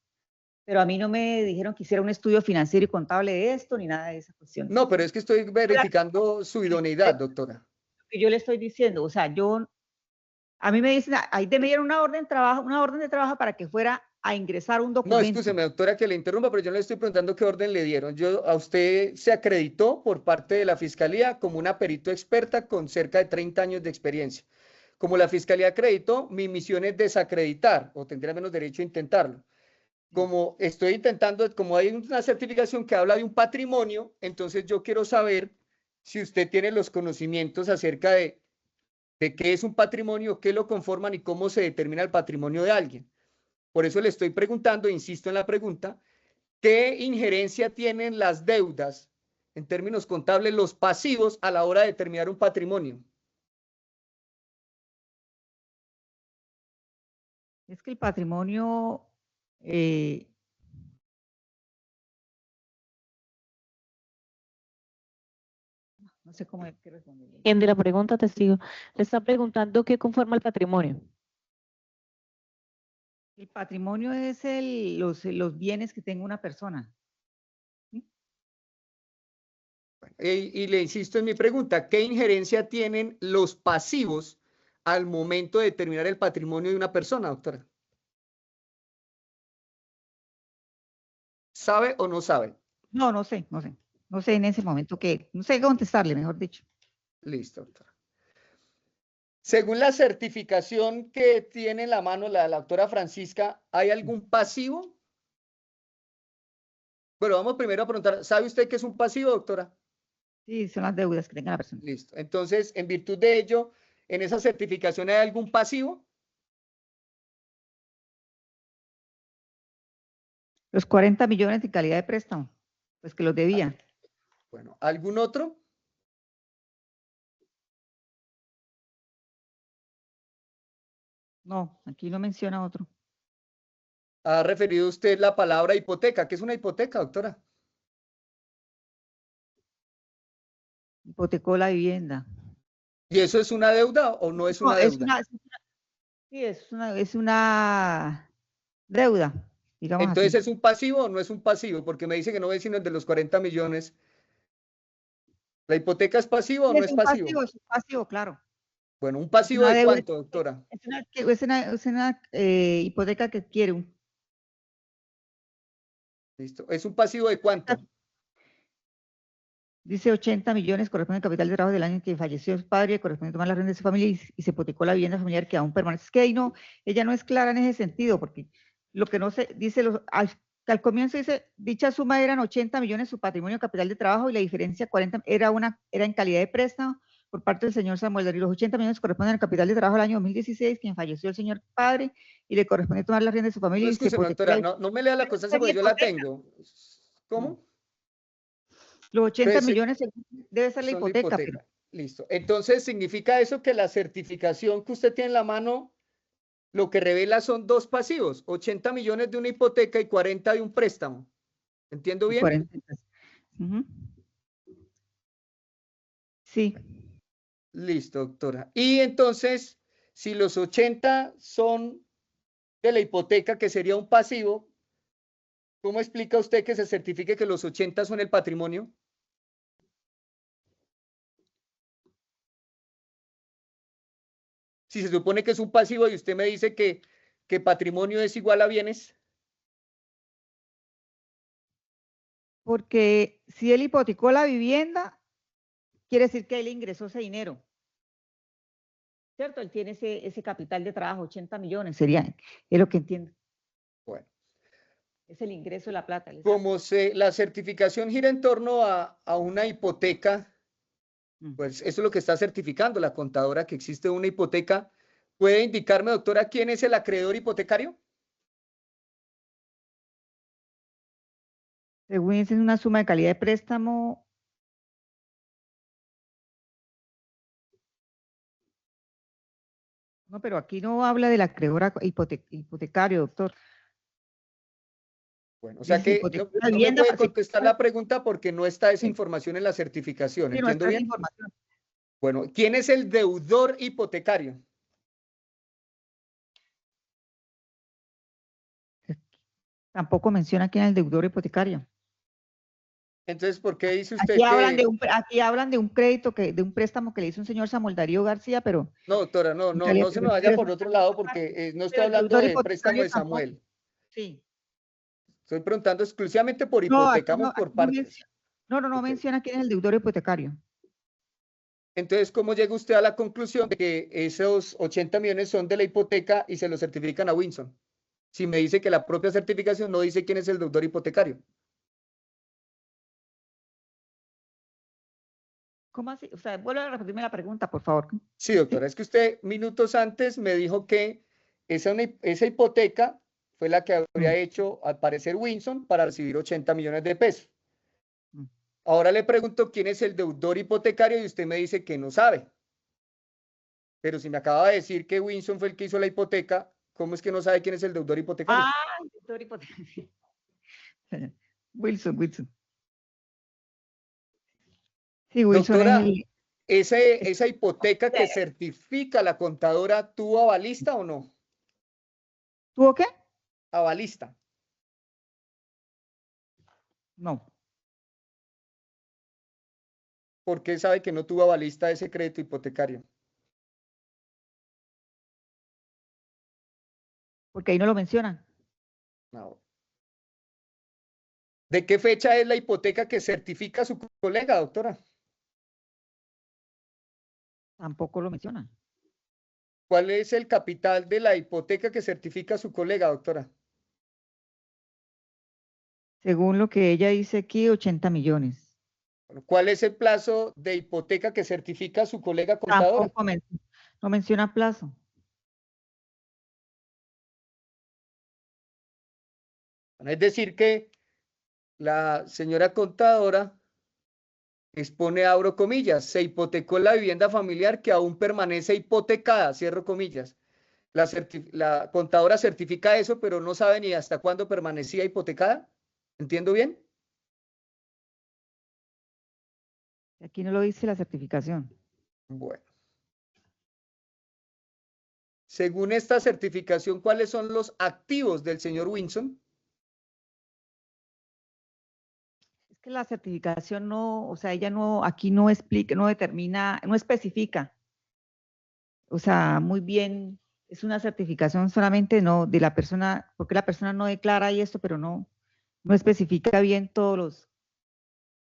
Speaker 4: pero a mí no me dijeron que hiciera un estudio financiero y contable de esto ni nada de esa cuestión.
Speaker 3: No, pero es que estoy verificando su idoneidad, doctora.
Speaker 4: Lo que yo le estoy diciendo, o sea, a mí me dicen, ahí me dieron una orden de trabajo para que fuera a ingresar un
Speaker 3: No,
Speaker 4: documento.
Speaker 3: escúcheme, doctora, que le interrumpa, pero yo le estoy preguntando qué orden le dieron. A usted se acreditó por parte de la Fiscalía como una perito experta con cerca de 30 años de experiencia. Como la Fiscalía acreditó, mi misión es desacreditar, o tendría menos derecho a intentarlo. Como estoy intentando, como hay una certificación que habla de un patrimonio, entonces yo quiero saber si usted tiene los conocimientos acerca de qué es un patrimonio, qué lo conforman y cómo se determina el patrimonio de alguien. Por eso le estoy preguntando, insisto en la pregunta, ¿qué injerencia tienen las deudas en términos contables, los pasivos a la hora de determinar un patrimonio?
Speaker 4: Es que el patrimonio, no sé cómo hay que responder.
Speaker 1: ¿Quién de la pregunta, testigo? Le está preguntando qué conforma el patrimonio.
Speaker 4: El patrimonio es los bienes que tenga una persona.
Speaker 3: Y le insisto en mi pregunta, ¿qué injerencia tienen los pasivos al momento de determinar el patrimonio de una persona, doctora? ¿Sabe o no sabe?
Speaker 4: No sé. No sé en ese momento no sé qué contestarle, mejor dicho.
Speaker 3: Listo, doctora. Según la certificación que tiene en la mano la doctora Francisca, ¿hay algún pasivo? Bueno, vamos primero a preguntar, ¿sabe usted qué es un pasivo, doctora?
Speaker 4: Sí, son las deudas que tenga la persona.
Speaker 3: Listo. Entonces, en virtud de ello, ¿en esa certificación hay algún pasivo?
Speaker 4: Los 40 millones de calidad de préstamo, pues que los debía.
Speaker 3: Bueno, ¿algún otro?
Speaker 4: No, aquí no menciona otro.
Speaker 3: ¿Ha referido usted la palabra hipoteca? ¿Qué es una hipoteca, doctora?
Speaker 4: Hipotecó la vivienda.
Speaker 3: ¿Y eso es una deuda o no es una deuda?
Speaker 4: Sí, es una deuda, digamos
Speaker 3: Entonces,
Speaker 4: así.
Speaker 3: ¿es un pasivo o no es un pasivo? Porque me dice que no es sino el de los 40 millones. ¿La hipoteca es pasivo o no es pasivo?
Speaker 4: Es un pasivo, claro.
Speaker 3: Bueno, ¿un pasivo
Speaker 4: Una
Speaker 3: de
Speaker 4: deuda,
Speaker 3: cuánto, doctora?
Speaker 4: es una hipoteca que quiere.
Speaker 3: Listo. ¿Es un pasivo de cuánto?
Speaker 4: Dice 80 millones, corresponde al capital de trabajo del año en que falleció su padre, corresponde tomar la renta de su familia y se hipotecó la vivienda familiar que aún permanece. Es que ahí no, ella no es clara en ese sentido, porque lo que no se dice, al comienzo dice, dicha suma eran 80 millones su patrimonio capital de trabajo y la diferencia 40 era en calidad de préstamo por parte del señor Samuel Darío. Los 80 millones corresponden al capital de trabajo del año 2016, quien falleció el señor padre y le corresponde tomar la renta de su familia
Speaker 3: No,
Speaker 4: y se
Speaker 3: escúcheme,
Speaker 4: hipotecó.
Speaker 3: doctora, no me lea la constancia porque yo la tengo. ¿Cómo?
Speaker 4: Los 80
Speaker 3: Entonces,
Speaker 4: millones debe ser la
Speaker 3: son la
Speaker 4: hipoteca,
Speaker 3: hipoteca. Listo. Entonces, ¿significa eso que la certificación que usted tiene en la mano lo que revela son dos pasivos, 80 millones de una hipoteca y 40 de un préstamo? ¿Entiendo bien?
Speaker 4: 40. Ujú. Sí.
Speaker 3: Listo, doctora. Y entonces, si los 80 son de la hipoteca, que sería un pasivo, ¿cómo explica usted que se certifique que los 80 son el patrimonio? Si se supone que es un pasivo y usted me dice que patrimonio es igual a bienes.
Speaker 4: Porque si él hipotecó la vivienda, quiere decir que él ingresó ese dinero. ¿Cierto? Él tiene ese capital de trabajo, 80 millones, sería, es lo que entiendo.
Speaker 3: Bueno,
Speaker 4: Es el ingreso de la plata.
Speaker 3: como la certificación gira en torno a una hipoteca, pues eso es lo que está certificando la contadora, que existe una hipoteca. ¿Puede indicarme, doctora, quién es el acreedor hipotecario?
Speaker 4: Según es una suma de calidad de préstamo. No, pero aquí no habla del acreedor hipotecario, doctor.
Speaker 3: Bueno, o sea
Speaker 4: Dice
Speaker 3: que
Speaker 4: hipotecar la
Speaker 3: no me
Speaker 4: vivienda
Speaker 3: puede contestar
Speaker 4: particular.
Speaker 3: la pregunta porque no está esa
Speaker 4: Sí,
Speaker 3: información en la certificación.
Speaker 4: sí, no
Speaker 3: ¿Entiendo
Speaker 4: está esa
Speaker 3: bien?
Speaker 4: información.
Speaker 3: Bueno, ¿quién es el deudor hipotecario?
Speaker 4: Tampoco menciona quién es el deudor hipotecario.
Speaker 3: Entonces, ¿por qué dice
Speaker 4: Aquí
Speaker 3: usted
Speaker 4: hablan
Speaker 3: que...
Speaker 4: aquí hablan de un crédito, de un préstamo que le hizo un señor Samuel Darío García, pero
Speaker 3: No, doctora, no,
Speaker 4: en
Speaker 3: no,
Speaker 4: calidad-
Speaker 3: no se me
Speaker 4: pero
Speaker 3: vaya por otro lado porque no estoy
Speaker 4: pero el
Speaker 3: hablando
Speaker 4: deudor
Speaker 3: de préstamo
Speaker 4: hipotecario
Speaker 3: de
Speaker 4: tampoco.
Speaker 3: Samuel.
Speaker 4: Sí.
Speaker 3: Estoy preguntando exclusivamente por
Speaker 4: No,
Speaker 3: hipoteca, vamos por partes.
Speaker 4: no
Speaker 3: Ok.
Speaker 4: menciona quién es el deudor hipotecario.
Speaker 3: Entonces, ¿cómo llega usted a la conclusión de que esos 80 millones son de la hipoteca y se lo certifican a Winson? Si me dice que la propia certificación no dice quién es el deudor hipotecario.
Speaker 4: ¿Cómo así? O sea, vuelve a repetirme la pregunta, por favor.
Speaker 3: Sí, doctora, es que usted minutos antes me dijo que esa hipoteca fue la que habría hecho, al parecer, Winson para recibir 80 millones de pesos. Ahora le pregunto quién es el deudor hipotecario y usted me dice que no sabe. Pero si me acaba de decir que Winson fue el que hizo la hipoteca, ¿cómo es que no sabe quién es el deudor hipotecario?
Speaker 4: Ah, el deudor hipotecario. Wilson. Sí, Wilson es
Speaker 3: Doctora,
Speaker 4: el...
Speaker 3: ¿esa hipoteca que certifica la contadora tuvo avalista o no?
Speaker 4: ¿Tuvo qué?
Speaker 3: Avalista.
Speaker 4: No.
Speaker 3: ¿Por qué sabe que no tuvo avalista ese crédito hipotecario?
Speaker 4: Porque ahí no lo mencionan.
Speaker 3: No. ¿De qué fecha es la hipoteca que certifica su colega, doctora?
Speaker 4: Tampoco lo mencionan.
Speaker 3: ¿Cuál es el capital de la hipoteca que certifica su colega, doctora?
Speaker 4: Según lo que ella dice aquí, 80 millones.
Speaker 3: Bueno, ¿cuál es el plazo de hipoteca que certifica su colega contadora?
Speaker 4: Tampoco no menciona plazo.
Speaker 3: Bueno, es decir que la señora contadora expone, abro comillas, se hipotecó la vivienda familiar que aún permanece hipotecada, cierro comillas. La contadora certifica eso, pero no sabe ni hasta cuándo permanecía hipotecada. ¿Entiendo bien?
Speaker 4: Aquí no lo dice la certificación.
Speaker 3: Bueno. Según esta certificación, ¿cuáles son los activos del señor Winson?
Speaker 4: Es que la certificación no, o sea, ella no, aquí no explica, no determina, no especifica. O sea, muy bien, es una certificación solamente no de la persona, porque la persona no declara y esto, pero no especifica bien todos los.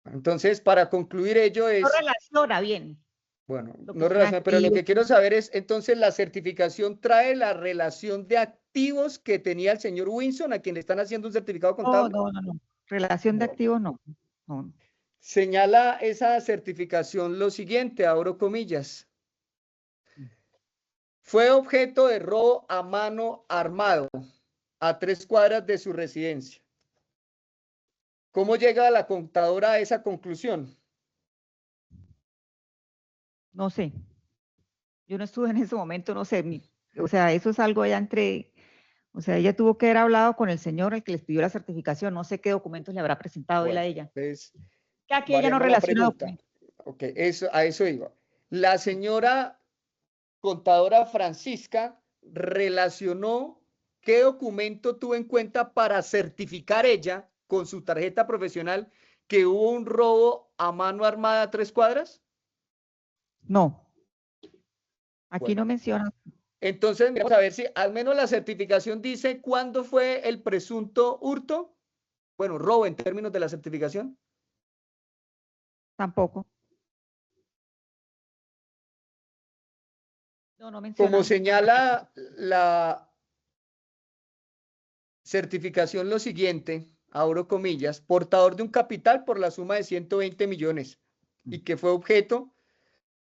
Speaker 3: Entonces, para concluir ello
Speaker 4: No
Speaker 3: es,
Speaker 4: relaciona bien
Speaker 3: bueno,
Speaker 4: lo que
Speaker 3: no
Speaker 4: son
Speaker 3: relaciona, pero lo
Speaker 4: activos.
Speaker 3: que quiero saber es, entonces, la certificación trae la relación de activos que tenía el señor Winson, a quien le están haciendo un certificado contable.
Speaker 4: No. Relación de
Speaker 3: Bueno.
Speaker 4: activos no.
Speaker 3: Señala esa certificación lo siguiente, abro comillas. Fue objeto de robo a mano armado a 3 cuadras de su residencia. ¿Cómo llega la contadora a esa conclusión?
Speaker 4: No sé. Yo no estuve en ese momento, no sé. O sea, eso es algo ya entre, o sea, ella tuvo que haber hablado con el señor el que les pidió la certificación. No sé qué documentos le habrá presentado él a
Speaker 3: Bueno,
Speaker 4: ella.
Speaker 3: entonces,
Speaker 4: Que aquí ella no
Speaker 3: variamos la
Speaker 4: relaciona
Speaker 3: pregunta.
Speaker 4: documentos.
Speaker 3: Ok, a eso iba. La señora contadora Francisca relacionó qué documento tuvo en cuenta para certificar ella con su tarjeta profesional que hubo un robo a mano armada a 3 cuadras.
Speaker 4: No. Aquí
Speaker 3: Bueno,
Speaker 4: no menciona.
Speaker 3: entonces vamos a ver si al menos la certificación dice cuándo fue el presunto hurto. Bueno, robo en términos de la certificación.
Speaker 4: Tampoco. No
Speaker 3: Como
Speaker 4: menciona.
Speaker 3: señala la certificación lo siguiente, abro comillas, portador de un capital por la suma de 120 millones y que fue objeto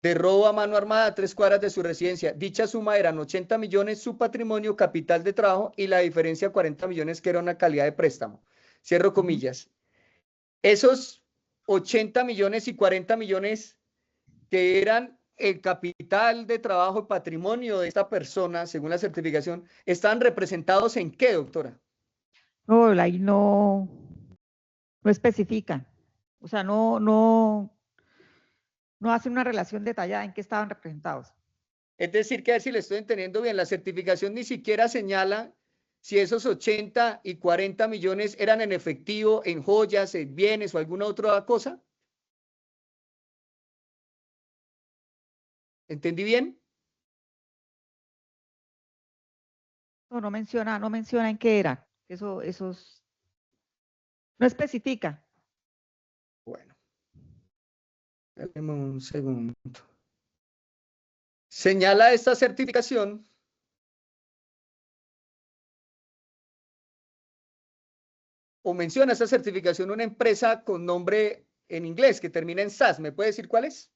Speaker 3: de robo a mano armada a 3 cuadras de su residencia. Dicha suma eran 80 millones su patrimonio, capital de trabajo y la diferencia 40 millones que era una calidad de préstamo. Cierro comillas. Esos 80 millones y 40 millones que eran el capital de trabajo y patrimonio de esta persona, según la certificación, ¿están representados en qué, doctora?
Speaker 4: No, ahí no especifica. O sea, no hace una relación detallada en qué estaban representados.
Speaker 3: Es decir, que a ver si le estoy entendiendo bien, la certificación ni siquiera señala si esos 80 y 40 millones eran en efectivo, en joyas, en bienes o alguna otra cosa. ¿Entendí bien?
Speaker 4: No menciona en qué era. No especifica.
Speaker 3: Bueno, déjeme un segundo. Señala esta certificación o menciona esta certificación una empresa con nombre en inglés que termina en SAS. ¿Me puede decir cuál es?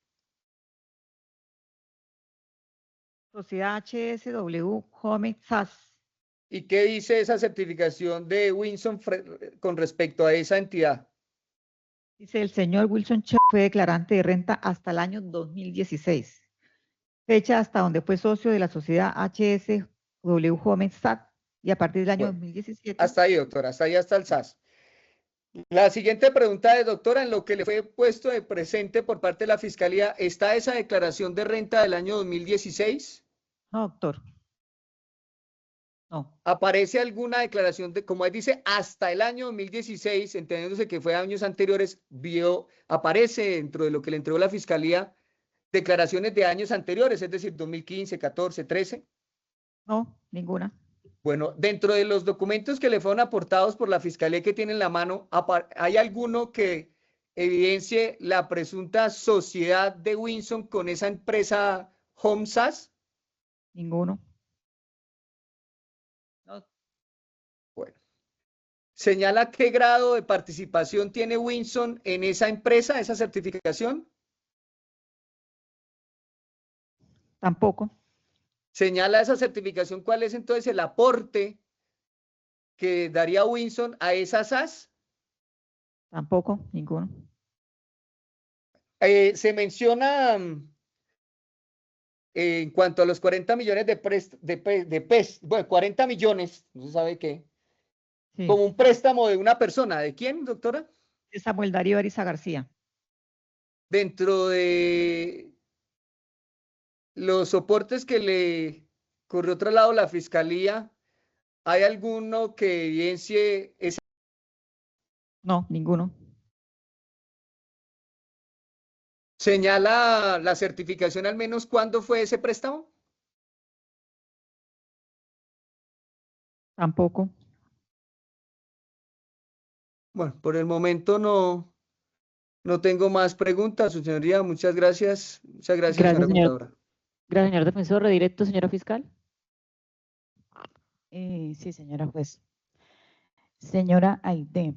Speaker 4: Sociedad HSW Home SAS.
Speaker 3: ¿Y qué dice esa certificación de Winson con respecto a esa entidad?
Speaker 4: Dice el señor Wilson Ch fue declarante de renta hasta el año 2016. Fecha hasta donde fue socio de la sociedad HSW Home SAS y a partir del año
Speaker 3: Bueno,
Speaker 4: 2017.
Speaker 3: hasta ahí, doctora, hasta ahí hasta el SAS. La siguiente pregunta es, doctora, en lo que le fue puesto de presente por parte de la Fiscalía, ¿está esa declaración de renta del año 2016?
Speaker 4: No, doctor. No.
Speaker 3: ¿Aparece alguna declaración de, como ahí dice, hasta el año 2016, entendiéndose que fue años anteriores, aparece dentro de lo que le entregó la Fiscalía declaraciones de años anteriores, es decir, 2015, 14, 13?
Speaker 4: No, ninguna.
Speaker 3: Bueno, dentro de los documentos que le fueron aportados por la Fiscalía que tiene en la mano, ¿hay alguno que evidencie la presunta sociedad de Winson con esa empresa HomeSAS?
Speaker 4: Ninguno. No.
Speaker 3: Bueno. ¿Señala qué grado de participación tiene Winson en esa empresa, esa certificación?
Speaker 4: Tampoco.
Speaker 3: ¿Señala esa certificación cuál es entonces el aporte que daría Winson a esa SAS?
Speaker 4: Tampoco, ninguno.
Speaker 3: Se menciona en cuanto a los 40 millones bueno, 40 millones, no se sabe qué,
Speaker 4: Sí.
Speaker 3: como un préstamo de una persona. ¿De quién, doctora?
Speaker 4: Samuel Darío Ariza García.
Speaker 3: Dentro de los soportes que le corrió otro lado la Fiscalía, ¿hay alguno que evidencie esa?
Speaker 4: No, ninguno.
Speaker 3: ¿Señala la certificación al menos cuándo fue ese préstamo?
Speaker 4: Tampoco.
Speaker 3: Bueno, por el momento no tengo más preguntas, su señoría. Muchas gracias. Muchas gracias,
Speaker 1: Gracias,
Speaker 3: señora
Speaker 1: señor.
Speaker 3: contadora.
Speaker 1: Gracias, señor defensor. Redirecto, señora fiscal.
Speaker 2: Sí, señora juez. Señora Aide,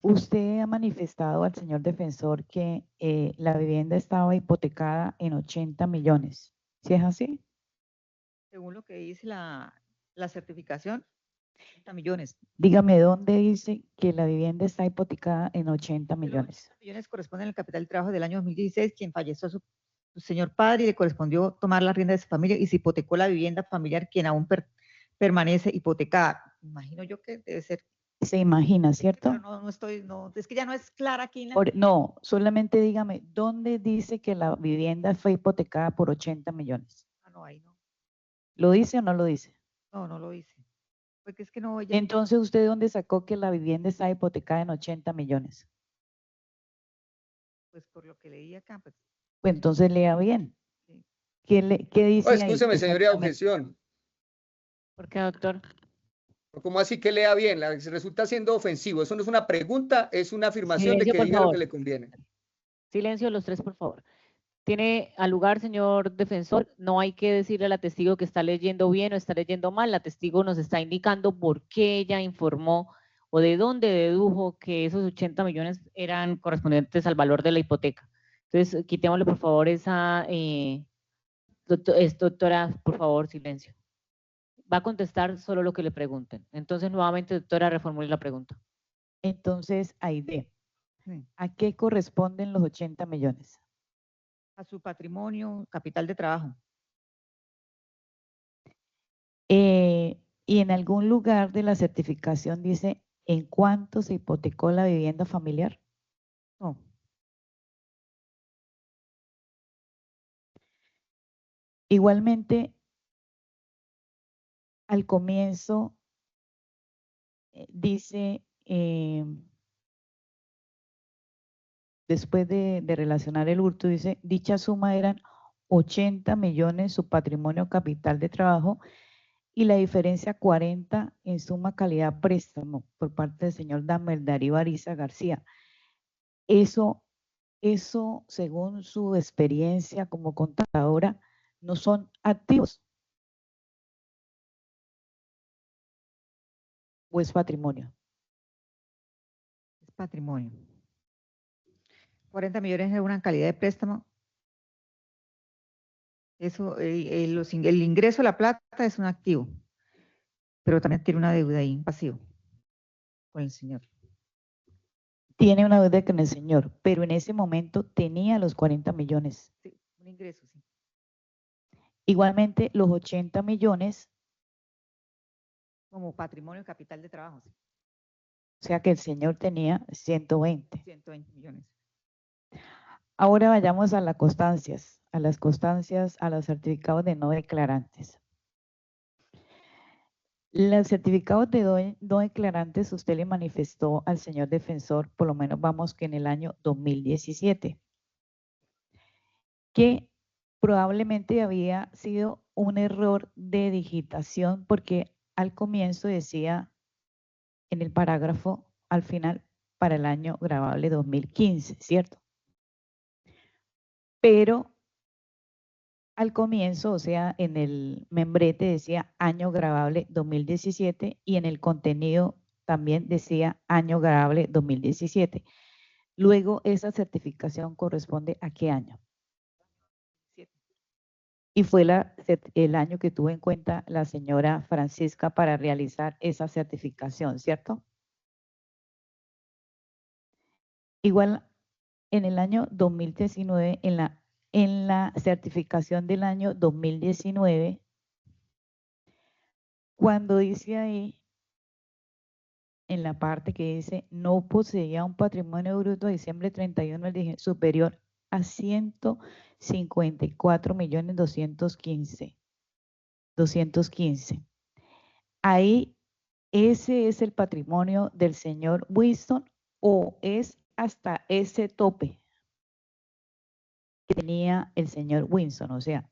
Speaker 2: usted ha manifestado al señor defensor que la vivienda estaba hipotecada en 80 millones. ¿Sí es así?
Speaker 4: Según lo que dice la certificación, 80 millones.
Speaker 2: Dígame, ¿dónde dice que la vivienda está hipotecada en 80 millones?
Speaker 4: 80 millones corresponden al capital de trabajo del año 2016, quien falleció su señor padre y le correspondió tomar la rienda de su familia y se hipotecó la vivienda familiar, quien aún permanece hipotecada. Imagino yo que debe ser.
Speaker 2: Se imagina, ¿cierto?
Speaker 4: Pero no estoy, no, es que ya no es clara aquí.
Speaker 2: No, solamente dígame, ¿dónde dice que la vivienda fue hipotecada por 80 millones?
Speaker 4: Ah, no, ahí no.
Speaker 2: ¿Lo dice o no lo dice?
Speaker 4: No, no lo dice. Porque es que no.
Speaker 2: Entonces, ¿usted dónde sacó que la vivienda está hipotecada en 80 millones?
Speaker 4: Pues por lo que leí acá, pues.
Speaker 2: Pues entonces lea bien.
Speaker 4: Sí.
Speaker 2: ¿Qué dice ahí?
Speaker 3: Escúcheme, señoría, objeción.
Speaker 1: ¿Por qué, doctor?
Speaker 3: ¿Cómo así que lea bien? Resulta siendo ofensivo. Eso no es una pregunta, es una afirmación de
Speaker 1: Silencio,
Speaker 3: que
Speaker 1: por
Speaker 3: diga lo
Speaker 1: favor.
Speaker 3: que le conviene.
Speaker 1: Silencio los tres, por favor. Tiene al lugar, señor defensor, no hay que decirle a la testigo que está leyendo bien o está leyendo mal. La testigo nos está indicando por qué ella informó o de dónde dedujo que esos 80 millones eran correspondientes al valor de la hipoteca. Entonces, quitémosle, por favor, esa... doctora, por favor, silencio. Va a contestar solo lo que le pregunten. Entonces, nuevamente, doctora, reformule la pregunta.
Speaker 2: Entonces, Aide,
Speaker 4: Sí.
Speaker 2: ¿a qué corresponden los 80 millones?
Speaker 4: A su patrimonio, capital de trabajo.
Speaker 2: Y en algún lugar de la certificación dice en cuánto se hipotecó la vivienda familiar.
Speaker 4: No.
Speaker 2: Igualmente, al comienzo dice, después de relacionar el hurto, dice, dicha suma eran 80 millones su patrimonio capital de trabajo y la diferencia 40 en suma calidad préstamo por parte del señor Darío Ariza García. Eso, según su experiencia como contadora, no son activos. ¿O es patrimonio?
Speaker 4: Es patrimonio. 40 millones es una calidad de préstamo. Eso, el ingreso de la plata es un activo, pero también tiene una deuda ahí, un pasivo con el señor.
Speaker 2: Tiene una deuda con el señor, pero en ese momento tenía los 40 millones.
Speaker 4: Sí, un ingreso, sí.
Speaker 2: Igualmente, los 80 millones.
Speaker 4: Como patrimonio capital de trabajo. Sí.
Speaker 2: O sea que el señor tenía 120.
Speaker 4: 120 millones.
Speaker 2: Ahora vayamos a las constancias, a los certificados de no declarantes. Los certificados de no declarantes usted le manifestó al señor defensor, por lo menos vamos que en el año 2017, que probablemente había sido un error de digitación porque al comienzo decía en el parágrafo al final para el año grabable 2015, ¿cierto? Pero al comienzo, o sea, en el membrete decía año grabable 2017 y en el contenido también decía año grabable 2017. Luego, esa certificación corresponde a qué año. Y fue el año que tuvo en cuenta la señora Francisca para realizar esa certificación, ¿cierto? Igual, en el año 2019, en la certificación del año 2019, cuando dice ahí, en la parte que dice, no poseía un patrimonio bruto a diciembre 31 superior a 154.215.215. Ahí, ese es el patrimonio del señor Winston o es hasta ese tope que tenía el señor Winston, o sea,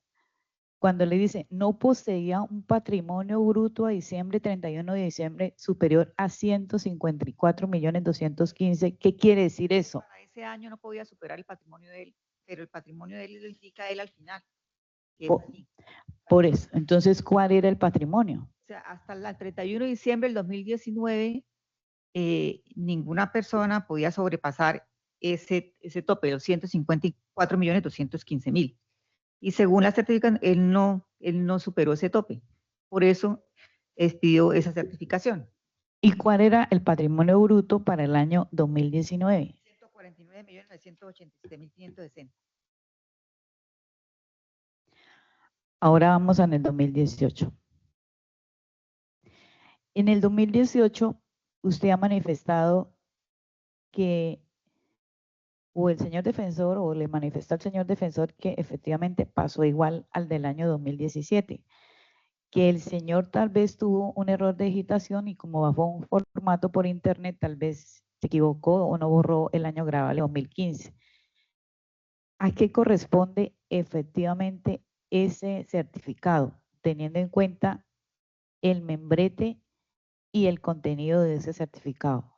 Speaker 2: cuando le dice no poseía un patrimonio bruto a diciembre 31 de diciembre superior a 154.215.000, ¿qué quiere decir eso?
Speaker 4: Para ese año no podía superar el patrimonio de él, pero el patrimonio de él lo indica él al final.
Speaker 2: Por eso, entonces, ¿cuál era el patrimonio?
Speaker 4: O sea, hasta el 31 de diciembre del 2019, ninguna persona podía sobrepasar ese tope de los 154.215.000. Y según la certificación, él no superó ese tope. Por eso expidió esa certificación.
Speaker 2: ¿Y cuál era el patrimonio bruto para el año 2019?
Speaker 4: 149.987.560.
Speaker 2: Ahora vamos en el 2018. En el 2018, usted ha manifestado que, o el señor defensor, o le manifestó al señor defensor que efectivamente pasó igual al del año 2017, que el señor tal vez tuvo un error de digitación y como bajó un formato por internet, tal vez se equivocó o no borró el año grabable 2015. ¿A qué corresponde efectivamente ese certificado, teniendo en cuenta el membrete y el contenido de ese certificado?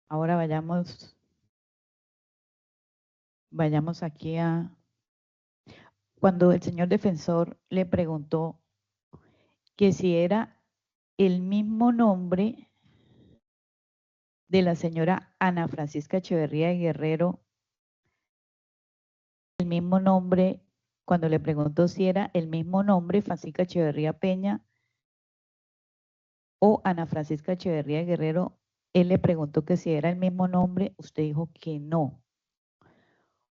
Speaker 2: Ahora vayamos aquí a cuando el señor defensor le preguntó que si era el mismo nombre de la señora Ana Francisca Echeverría Guerrero, el mismo nombre, cuando le preguntó si era el mismo nombre, Francisca Echeverría Peña o Ana Francisca Echeverría Guerrero, él le preguntó que si era el mismo nombre, usted dijo que no.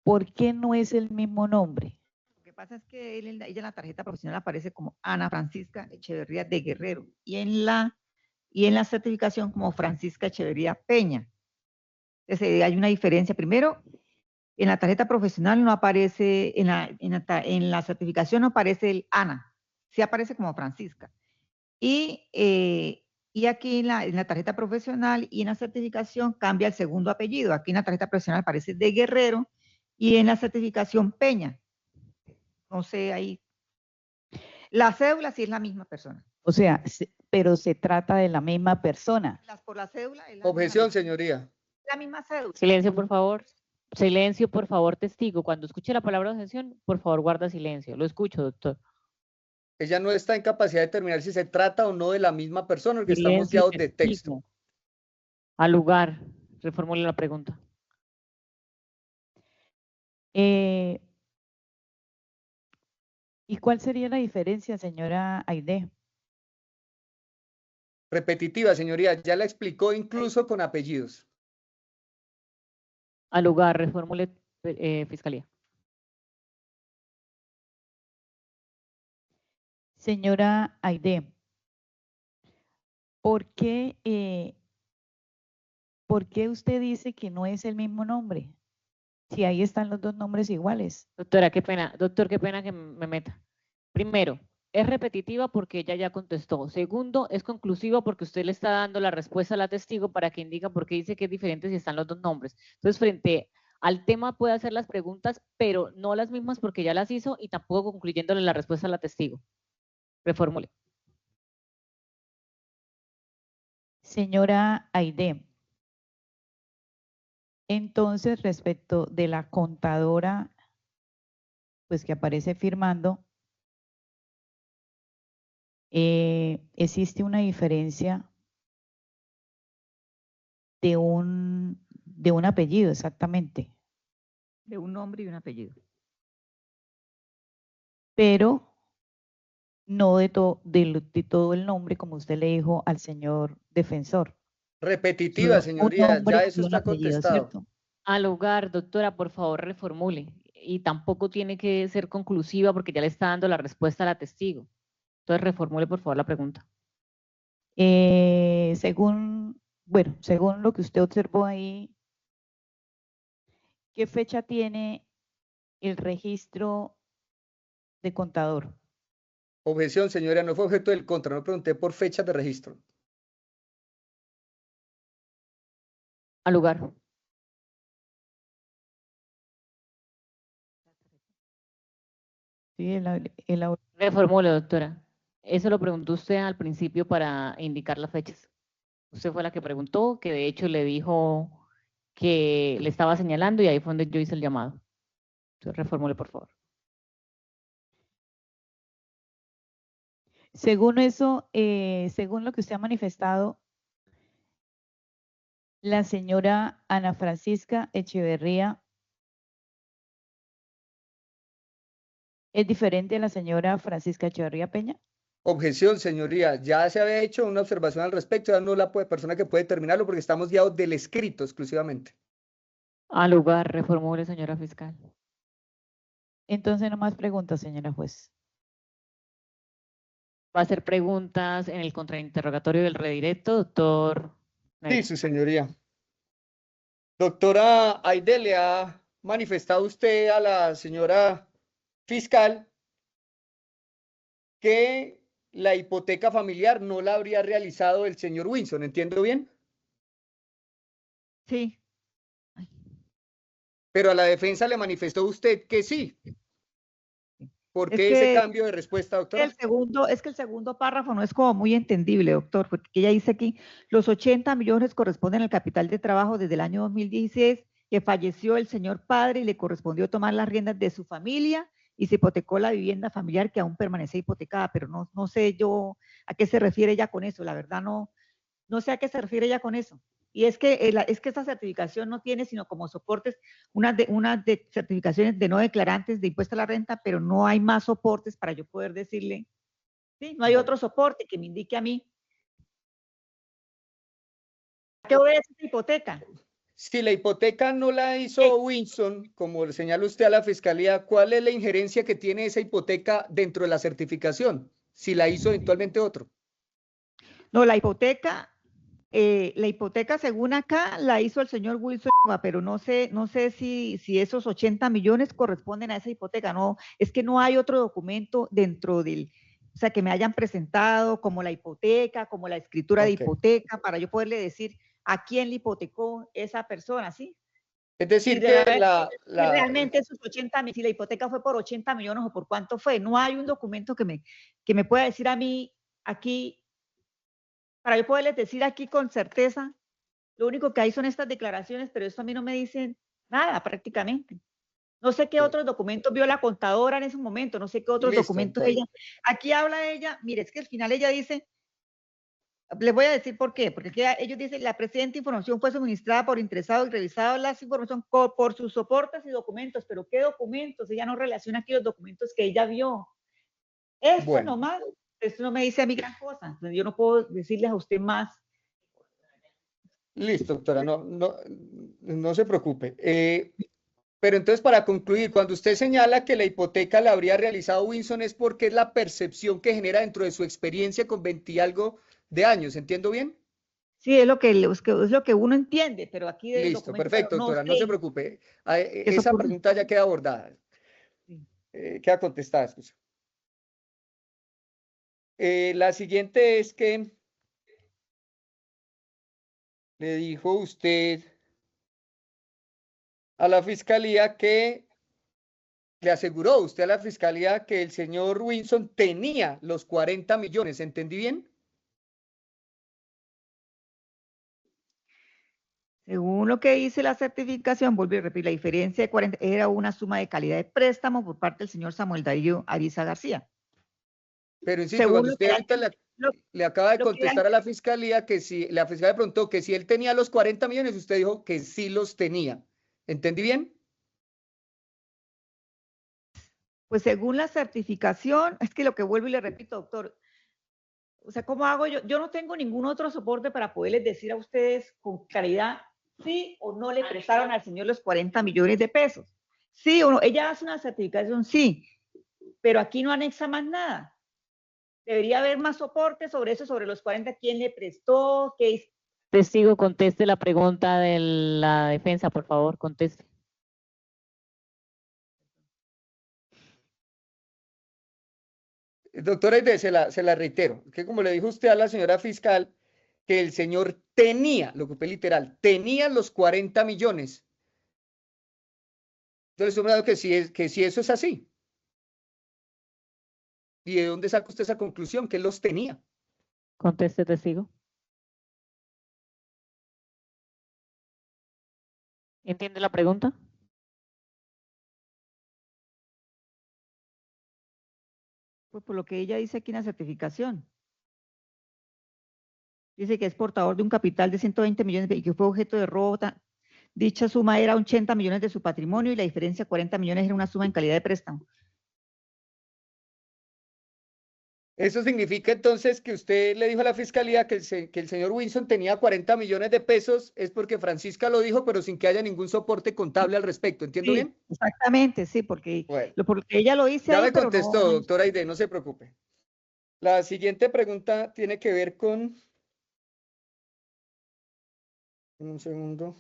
Speaker 2: ¿Por qué no es el mismo nombre?
Speaker 4: Lo que pasa es que ella en la tarjeta profesional aparece como Ana Francisca Echeverría de Guerrero y en la certificación como Francisca Echeverría Peña. Entonces, hay una diferencia. Primero, en la tarjeta profesional no aparece, en la certificación no aparece el Ana, sí aparece como Francisca. Y aquí en la tarjeta profesional y en la certificación cambia el segundo apellido. Aquí en la tarjeta profesional aparece de Guerrero y en la certificación Peña. No sé, ahí. La cédula sí es la misma persona.
Speaker 2: O sea, pero se trata de la misma persona.
Speaker 4: Por la cédula es la
Speaker 3: Objeción,
Speaker 4: misma,
Speaker 3: señoría.
Speaker 4: la misma cédula.
Speaker 1: Silencio, por favor. Silencio, por favor, testigo. Cuando escuche la palabra objeción, por favor, guarda silencio. Lo escucho, doctor.
Speaker 3: Ella no está en capacidad de determinar si se trata o no de la misma persona, porque está
Speaker 1: Silencio,
Speaker 3: moteado de texto.
Speaker 1: testigo. Al lugar. Reformule la pregunta.
Speaker 2: ¿Y cuál sería la diferencia, señora Aide?
Speaker 3: Repetitiva, señoría. Ya la explicó incluso con apellidos.
Speaker 1: Al lugar. Reformule, fiscalía.
Speaker 2: Señora Aide, ¿por qué usted dice que no es el mismo nombre? Si ahí están los dos nombres iguales.
Speaker 1: Doctora, qué pena. Doctor, qué pena que me meta. Primero, es repetitiva porque ella ya contestó. Segundo, es conclusiva porque usted le está dando la respuesta a la testigo para que indica por qué dice que es diferente si están los dos nombres. Entonces, frente al tema puede hacer las preguntas, pero no las mismas porque ya las hizo y tampoco concluyéndole la respuesta a la testigo. Reformule.
Speaker 2: Señora Aide, entonces respecto de la contadora, pues que aparece firmando, existe una diferencia de un apellido, exactamente.
Speaker 4: De un nombre y un apellido.
Speaker 2: Pero no de todo el nombre, como usted le dijo al señor defensor.
Speaker 3: Repetitiva,
Speaker 2: Solo un
Speaker 3: señoría.
Speaker 2: nombre
Speaker 3: Ya
Speaker 2: y
Speaker 3: eso
Speaker 2: un
Speaker 3: está
Speaker 2: apellido,
Speaker 3: contestado.
Speaker 2: ¿cierto?
Speaker 1: Al lugar, doctora, por favor, reformule. Y tampoco tiene que ser conclusiva porque ya le está dando la respuesta a la testigo. Entonces, reformule, por favor, la pregunta.
Speaker 2: Según lo que usted observó ahí, ¿qué fecha tiene el registro de contador?
Speaker 3: Objeción, señoría. No fue objeto del contra. No pregunté por fechas de registro.
Speaker 1: Al lugar.
Speaker 2: Sí,
Speaker 1: Reformule, doctora. Eso lo preguntó usted al principio para indicar las fechas. Usted fue la que preguntó, que de hecho le dijo que le estaba señalando y ahí fue donde yo hice el llamado. Entonces, reformule, por favor.
Speaker 2: según eso, según lo que usted ha manifestado, La señora Ana Francisca Echeverría es diferente a la señora Francisca Echeverría Peña.
Speaker 3: Objeción, señoría. Ya se había hecho una observación al respecto, ya no es la persona que puede terminarlo porque estamos guiados del escrito exclusivamente.
Speaker 1: Al lugar, reformule, señora fiscal.
Speaker 2: Entonces, no más preguntas, señora juez.
Speaker 1: Va a hacer preguntas en el contrainterrogatorio del redirecto, doctor.
Speaker 3: Sí, su señoría. Doctora Aide, ¿le ha manifestado usted a la señora fiscal que la hipoteca familiar no la habría realizado el señor Winson? ¿Entiendo bien?
Speaker 4: Sí,
Speaker 3: Pero a la defensa le manifestó usted que sí. ¿Por
Speaker 4: es
Speaker 3: qué ese
Speaker 4: que
Speaker 3: cambio de respuesta, doctora?
Speaker 4: es que el segundo párrafo no es como muy entendible, doctor, porque ella dice aquí, los 80 millones corresponden al capital de trabajo desde el año 2016, que falleció el señor padre y le correspondió tomar las riendas de su familia y se hipotecó la vivienda familiar que aún permanece hipotecada, pero no sé yo a qué se refiere ella con eso, la verdad no sé a qué se refiere ella con eso. Y es que esta certificación no tiene sino como soportes unas de certificaciones de no declarantes de impuesto a la renta, pero no hay más soportes para yo poder decirle, sí, no hay
Speaker 3: Bueno,
Speaker 4: otro soporte que me indique a mí. ¿A qué obedece esta hipoteca?
Speaker 3: si la hipoteca no la hizo Winson, como le señala usted a la fiscalía, ¿cuál es la injerencia que tiene esa hipoteca dentro de la certificación? Si la hizo eventualmente otro.
Speaker 4: No, la hipoteca según acá la hizo el señor Wilson, pero no sé si esos 80 millones corresponden a esa hipoteca. No, es que no hay otro documento dentro o sea, que me hayan presentado como la hipoteca, como la escritura de
Speaker 3: Ok.
Speaker 4: hipoteca, para yo poderle decir a quién le hipotecó esa persona, ¿sí?
Speaker 3: Es
Speaker 4: Si
Speaker 3: decir, que
Speaker 4: realmente esos 80, si la hipoteca fue por 80 millones o por cuánto fue, no hay un documento que me pueda decir a mí aquí, para yo poderles decir aquí con certeza. Lo único que hay son estas declaraciones, pero eso a mí no me dicen nada prácticamente. No sé qué otros documentos vio la contadora en ese momento, no sé qué otros
Speaker 3: listo,
Speaker 4: documentos ella. Aquí habla ella, mire, es que al final ella dice, les voy a decir por qué, porque aquí ellos dicen, la presente información fue suministrada por interesados y revisado las información por sus soportes y documentos, pero ¿qué documentos? Ella no relaciona aquí los documentos que ella vio. Eso
Speaker 3: bueno,
Speaker 4: nomás, eso no me dice a mí gran cosa, entonces yo no puedo decirles a usted más.
Speaker 3: listo, doctora, no se preocupe. Pero entonces, para concluir, cuando usted señala que la hipoteca la habría realizado Winson es porque es la percepción que genera dentro de su experiencia con 20 y algo de años, ¿entiendo bien?
Speaker 4: Sí, es lo que uno entiende, pero aquí del
Speaker 3: Listo,
Speaker 4: documento, pero
Speaker 3: perfecto,
Speaker 4: no
Speaker 3: doctora, no se
Speaker 4: sé
Speaker 3: preocupe.
Speaker 4: qué
Speaker 3: Esa
Speaker 4: soporte.
Speaker 3: pregunta ya queda abordada,
Speaker 4: Sí.
Speaker 3: queda contestada. Excusa. La siguiente es que le dijo usted a la fiscalía que le aseguró usted a la fiscalía que el señor Winson tenía los 40 millones, ¿entendí bien?
Speaker 4: Según lo que dice la certificación, vuelvo a repetir, la diferencia de 40 era una suma de calidad de préstamo por parte del señor Samuel Darío Ariza García.
Speaker 3: Pero insisto,
Speaker 4: Según
Speaker 3: cuando usted ahorita
Speaker 4: lo,
Speaker 3: le acaba de
Speaker 4: lo que
Speaker 3: contestar a la fiscalía que si la fiscalía preguntó que si él tenía los 40 millones, usted dijo que sí los tenía. ¿Entendí bien?
Speaker 4: pues según la certificación, es que lo que vuelvo y le repito, doctor, o sea, ¿cómo hago yo? Yo no tengo ningún otro soporte para poderles decir a ustedes con claridad sí o no le prestaron al señor los 40 millones de pesos. Sí o no, ella hace una certificación, sí, pero aquí no anexa más nada. Debería haber más soporte sobre eso, sobre los 40, quién le prestó, qué hizo.
Speaker 1: Testigo, conteste la pregunta de la defensa, por favor, conteste.
Speaker 3: Doctora Aide, se la reitero, que como le dijo usted a la señora fiscal, que el señor tenía, lo que fue literal, tenía los 40 millones. Entonces, estoy hablando que si eso es así. ¿Y de dónde saca usted esa conclusión? Que él los tenía.
Speaker 1: Conteste, testigo. ¿Entiende la pregunta?
Speaker 4: Pues por lo que ella dice aquí en la certificación. Dice que es portador de un capital de 120 millones y que fue objeto de robo. Dicha suma era 80 millones de su patrimonio y la diferencia 40 millones era una suma en calidad de préstamo.
Speaker 3: Eso significa entonces que usted le dijo a la fiscalía que el señor Winson tenía 40 millones de pesos, es porque Francisca lo dijo, pero sin que haya ningún soporte contable al respecto. ¿Entiendo
Speaker 4: Sí,
Speaker 3: bien?
Speaker 4: exactamente, sí, porque,
Speaker 3: Bueno,
Speaker 4: porque ella lo dice
Speaker 3: ya
Speaker 4: ahí,
Speaker 3: me
Speaker 4: pero
Speaker 3: contestó,
Speaker 4: no.
Speaker 3: doctora Aide, no se preocupe. La siguiente pregunta tiene que ver con... Un segundo.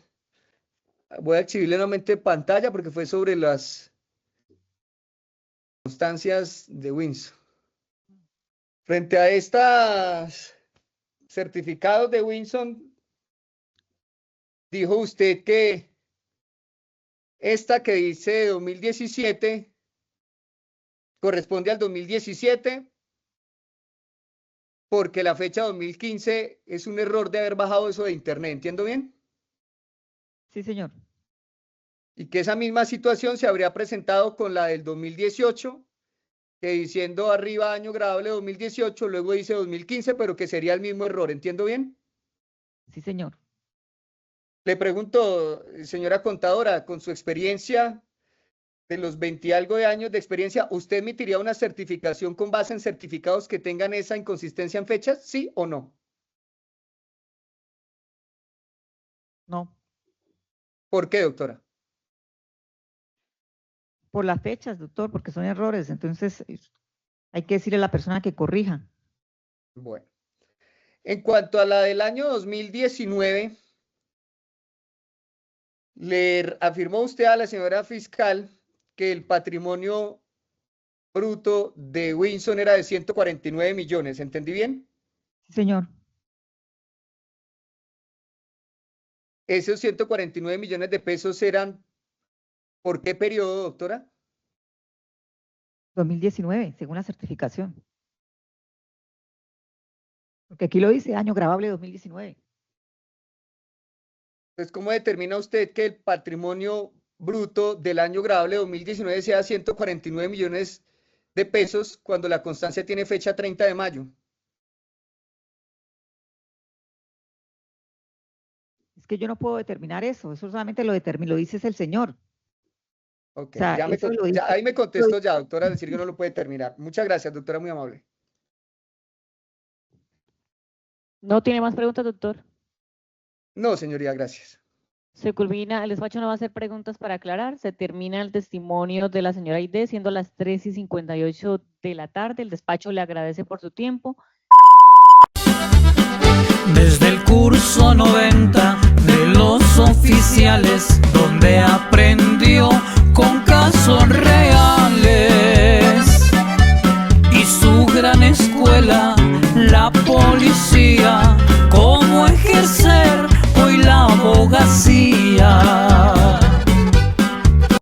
Speaker 3: Voy a exhibirle nuevamente pantalla porque fue sobre las constancias de Winson. Frente a estos certificados de Winson, dijo usted que esta que dice 2017 corresponde al 2017 porque la fecha 2015 es un error de haber bajado eso de internet. ¿Entiendo bien?
Speaker 4: Sí, señor.
Speaker 3: Y que esa misma situación se habría presentado con la del 2018, que diciendo arriba año grabable 2018, luego dice 2015, pero que sería el mismo error. ¿Entiendo bien?
Speaker 4: Sí, señor.
Speaker 3: Le pregunto, señora contadora, con su experiencia de los 20 y algo de años de experiencia, ¿usted emitiría una certificación con base en certificados que tengan esa inconsistencia en fechas? ¿Sí o no?
Speaker 4: No.
Speaker 3: ¿Por qué, doctora?
Speaker 4: Por las fechas, doctor, porque son errores. Entonces, hay que decirle a la persona que corrija.
Speaker 3: Bueno. En cuanto a la del año 2019, le afirmó usted a la señora fiscal que el patrimonio bruto de Winson era de 149 millones. ¿Entendí bien?
Speaker 4: Sí, señor.
Speaker 3: Esos 149 millones de pesos eran, ¿por qué periodo, doctora?
Speaker 4: 2019, según la certificación. Porque aquí lo dice, año grabable 2019.
Speaker 3: Entonces, ¿cómo determina usted que el patrimonio bruto del año grabable 2019 sea 149 millones de pesos cuando la constancia tiene fecha 30 de mayo?
Speaker 4: Es que yo no puedo determinar eso solamente lo determina, lo dice es el señor.
Speaker 3: Ok,
Speaker 4: O sea,
Speaker 3: ya
Speaker 4: eso lo dice.
Speaker 3: ahí me contestó ya, doctora, decir que no lo puede terminar. Muchas gracias, doctora, muy amable.
Speaker 1: ¿No tiene más preguntas, doctor?
Speaker 3: No, señoría, gracias.
Speaker 1: Se culmina, el despacho no va a hacer preguntas para aclarar, se termina el testimonio de la señora Aide, siendo las 3:58 de la tarde. El despacho le agradece por su tiempo.
Speaker 5: Desde el curso 90 de los oficiales, donde aprendió